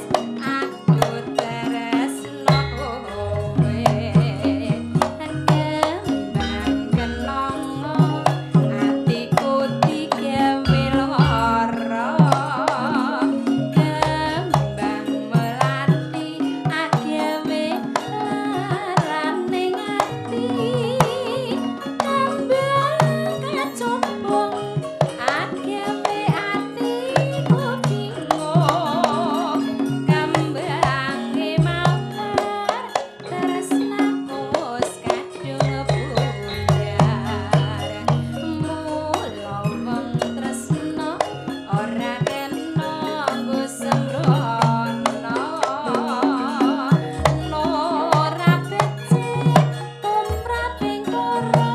aku tresno kowe. Kembang kenongo atiku digawe lara. Kembang melati agawe laraning ati. Kembang kacombong agawe atiku bingung. Kembange mawar tresnaku wis kadung bundar. Mula wong tresno ora kena nggo sembrono. Nora becik tumraping para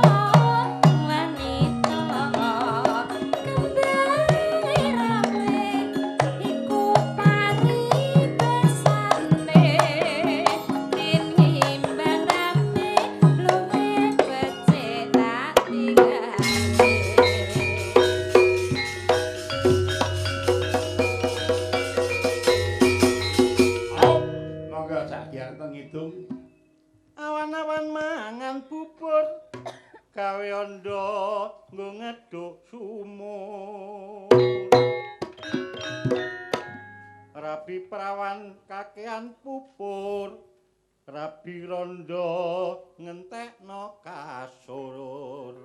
wanita. Kembang rawe iku paribasane. Tinimbang rame luwih becik tak tinggali. Monggo Cak Giarto ngitung. Awan-awan mangan bubur gawe anda nggo ngeduk sumur. Rabi perawan kakean pupur, rabi rondo ngentekno kasur.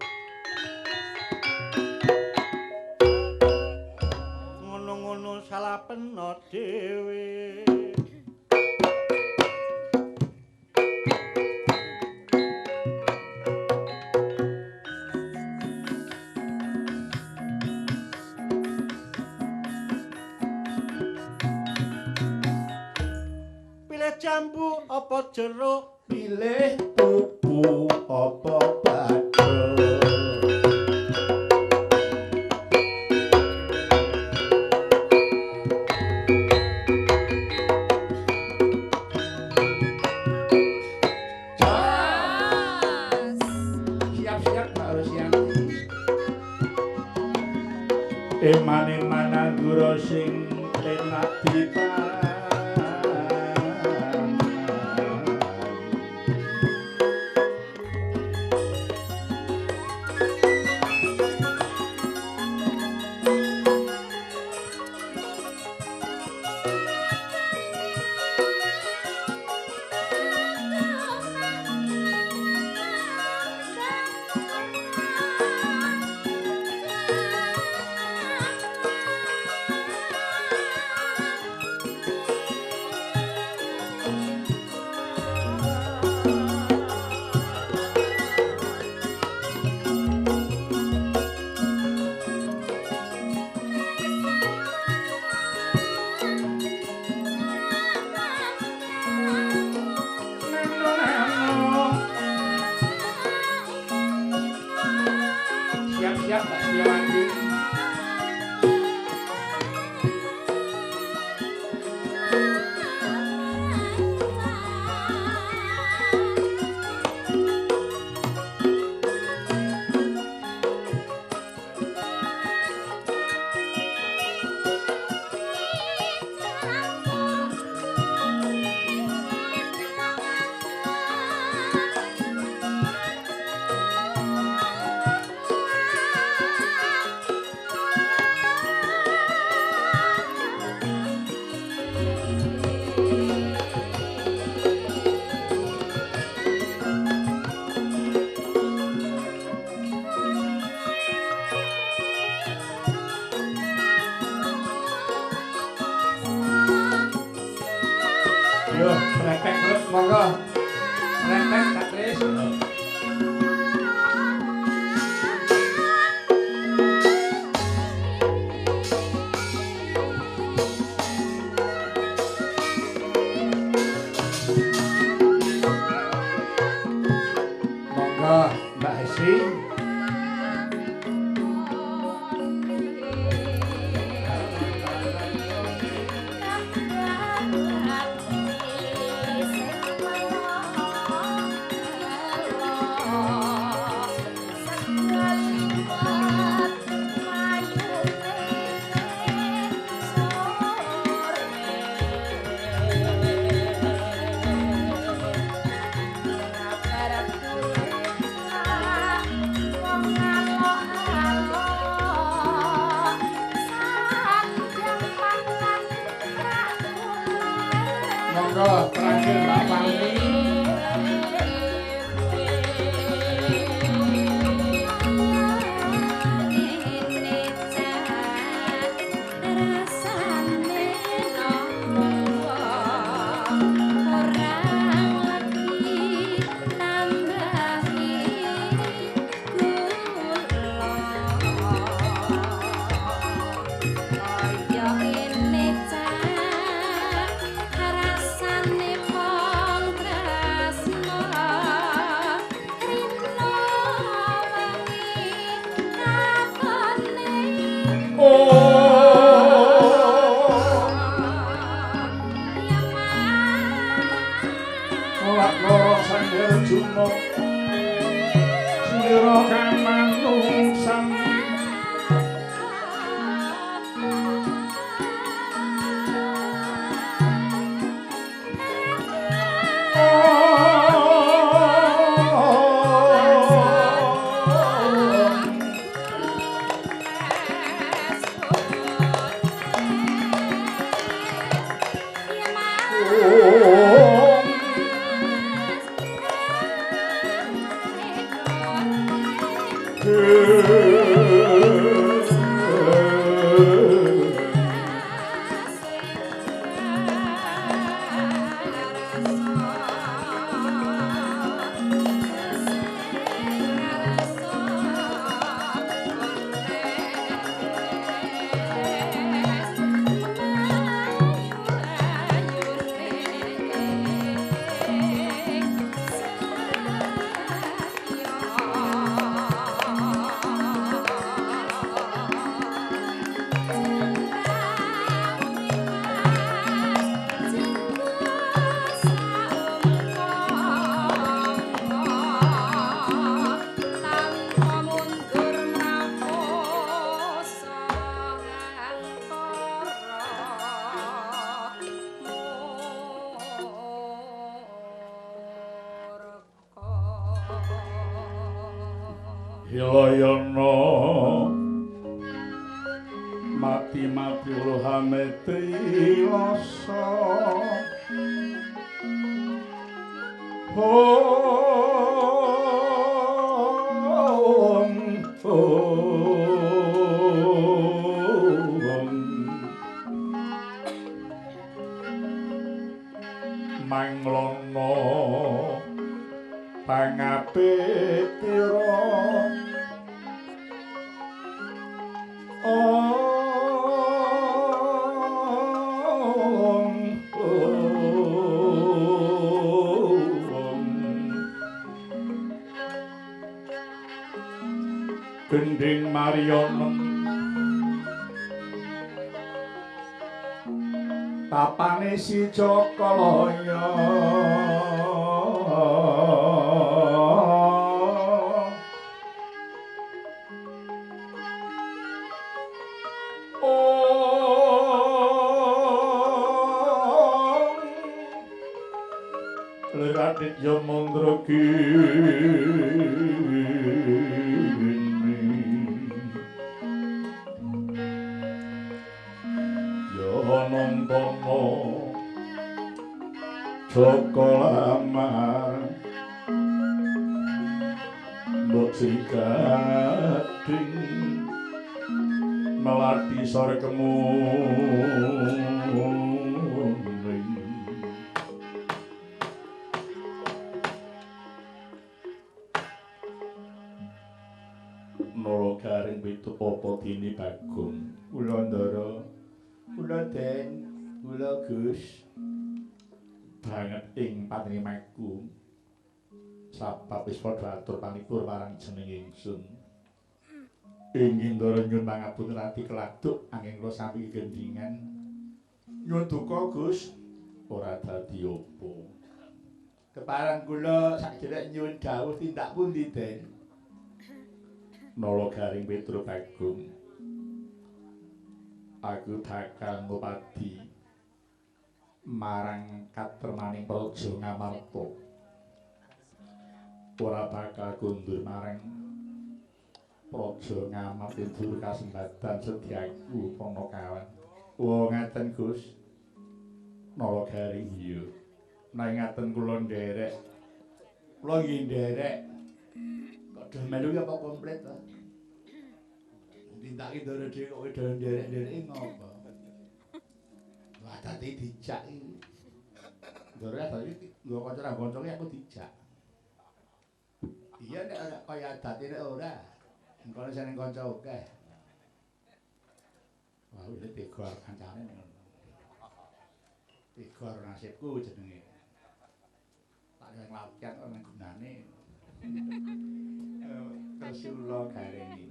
Ngono-ngono salah peno dhewe. Pilih jambu apa jeruk, Pilih tubuh apa bathuk. Siap-siap Mbak Rosianti. Eman-eman anggura sing enak dipangan. Yo, praktek terus monggo. Praktek Kak Tris. Monggo Mbak Hesi. Monggo terakhir Mbak Fani. Ora loro sangger juno sira kang manungsan Hilayana mati luhameti rasa manglono pangapitira gending Mariono tapane si Jaka Loya Leradit Yamandra Nontono Joko Lamar Mbok Gading melati sore kemuning Nolo garing pitu apa dini Bagong Wulandara kula Den, kula Gus banget ing patrimaku sabab wis padha atur panipur marang jeneng ingsun. Ingin ndara nyuwun pangapunten radi keladuk angin kula sami gendingan. Nyuwun duka Gus ora dadi apa. Keparang kula sakderek nyuwun dawuh tindak pundi Den? Nala garing Petro Bagong. Aku bakal ngupadi marang katermaning Praja Ngamarta. Ora bakal kundur marang Praja Ngamarta dur kasembadan sedyaku Panakawan. Oh ngaten Gus. Nala garing iya. Nang ngaten kula nderek. Kula nggih nderek. Kok do melu apa komplit to? Dintaki ndara dhewe kok wedo nderek-ndereki ngopo? Wah dadi dijak iki. Ndara dadi nggo kanca-kanca aku dijak. Iya nek ora kaya adate nek ora. Engko seneng kanca akeh. Wah wis tega kancane ngono. Tega nasibku jenenge. Tak yang latihan ana gunane. Kesula gareni.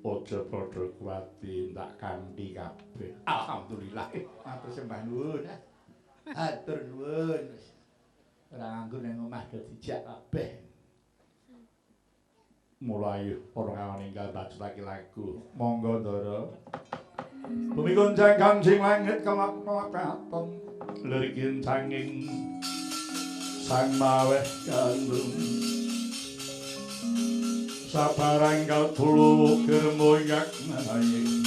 Aja padha kuwati tak kanthi kabeh. Alhamdulillah. Matur sembah nuwun. Atur nuwun. Ora nganggo nang omah do dijak kabeh. Mulai para kawan enggal bacutake lagu. Monggo Ndara. Bumi goncang kancing langit kelap-kelap katon. Lirikin sanging sang maweh kandung. Sabaranggal puluh kermoyak naying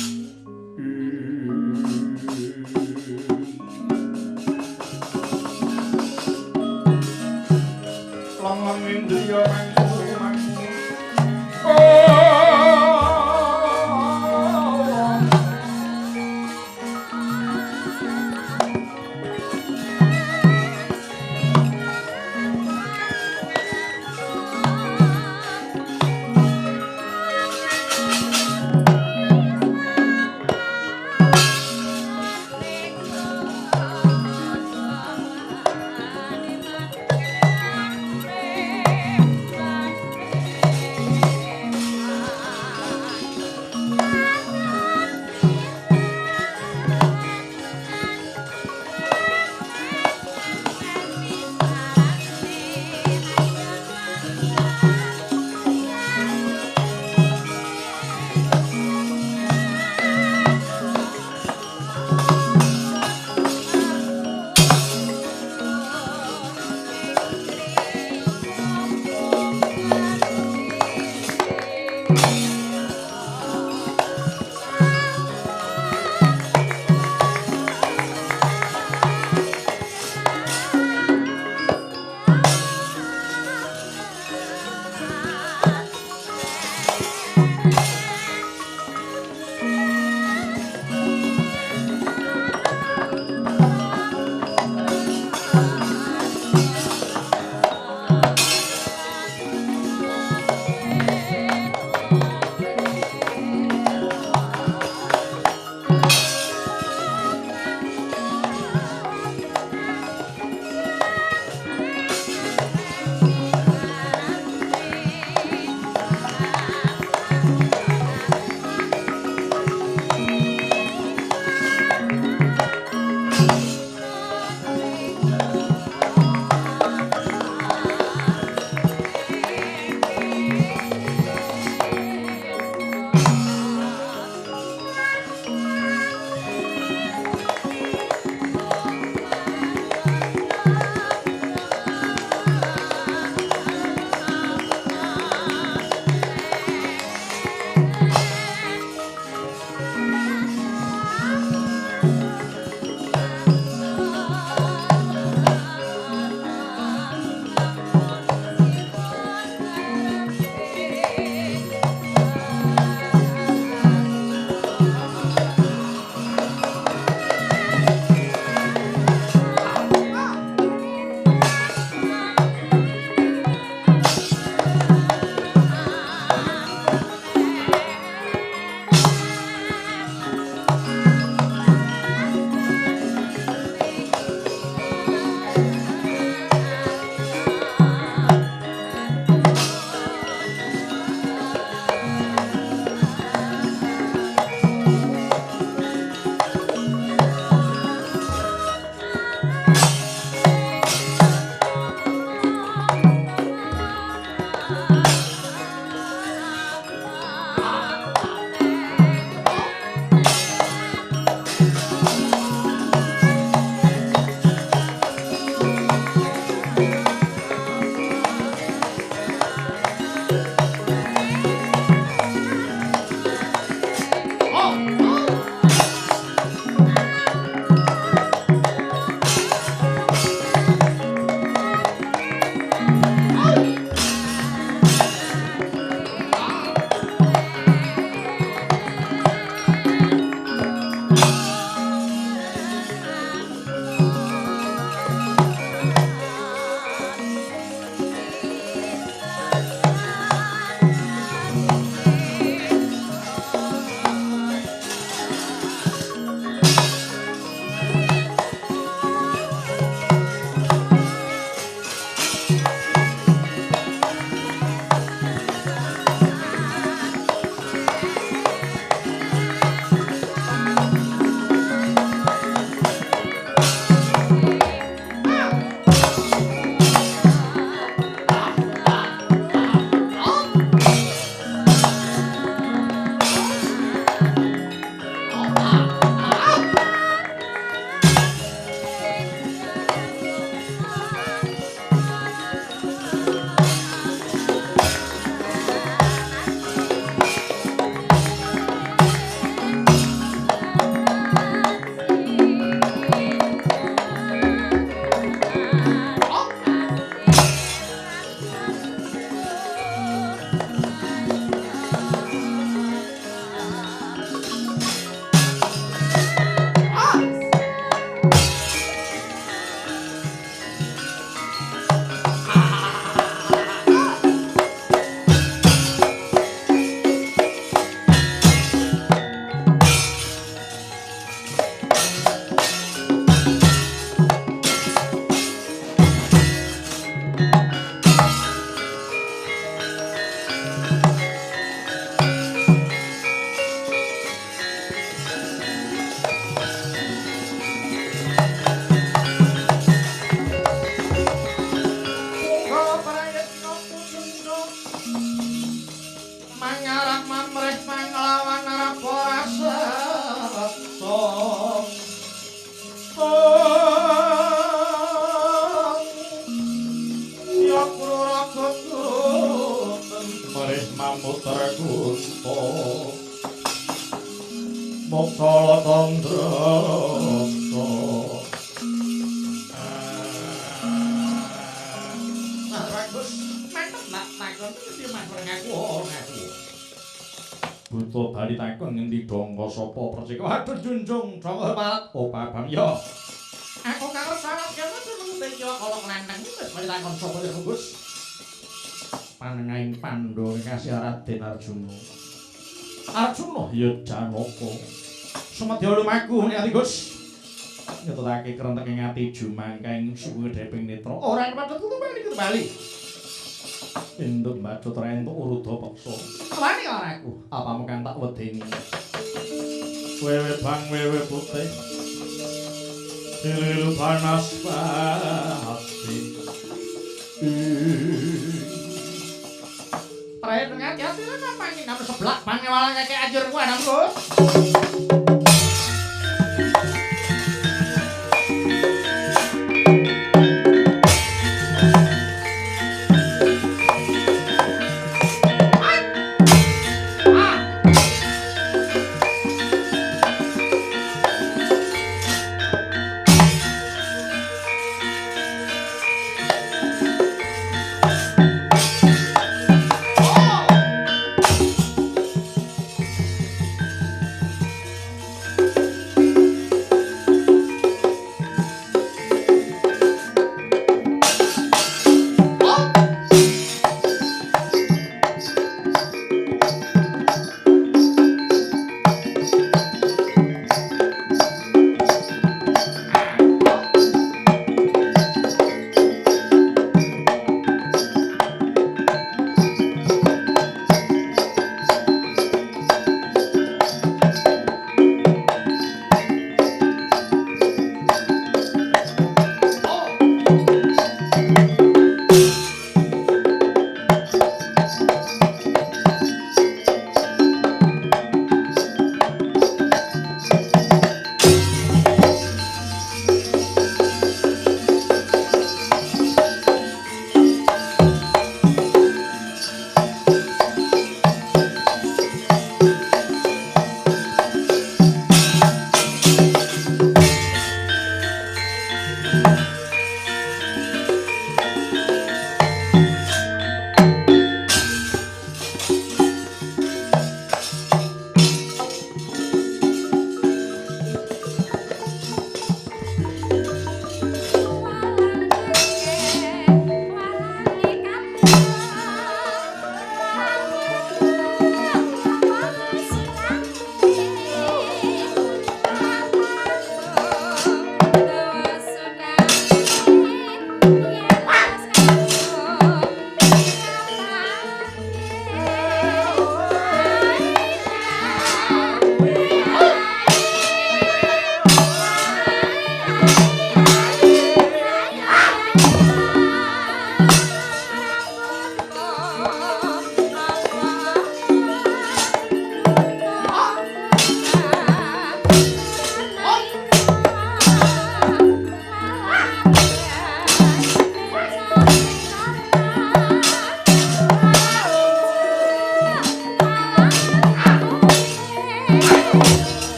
Lang-lang indriya mangku-mangku mangarap mamrih panglawan raporasa ya kururagut marih mamuter kunto moksala tandrasa bagus mantep nak takon iki mandur ngaku buta bali takon ngendi dongko sapa percik waduh junjung dongko hormat opah bang yo aku karo sarap kene nang yo kala klenteng wis bali takon sapa ya Gus panengahing Pandhawa kasih Raden Arjuna Arjuna ya Janaka sumedya lumaku ati Gus nyetutake krentek ing ati jumangkaing suwe deping netra ora padha tutupan iki bali induk badut rentuk uruda peksa wani ora aku apamu kan tak wedeni wewe bang wewe putih lilu panas hati Terakhir dengan hati apa ini nama sebelah pangewalannya kayak ajur gua nang Gus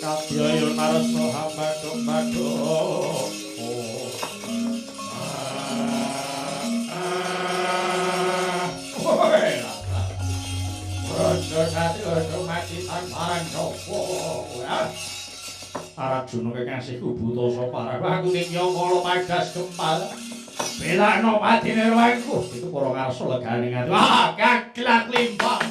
Kadya narasa hambadung-badung. Arjuna kekasihku buta sapa aku ning nyangkala magas kempal. Belakno patine roangku. Itu para ngarsa legane ngati. Wah, gaglak limpah.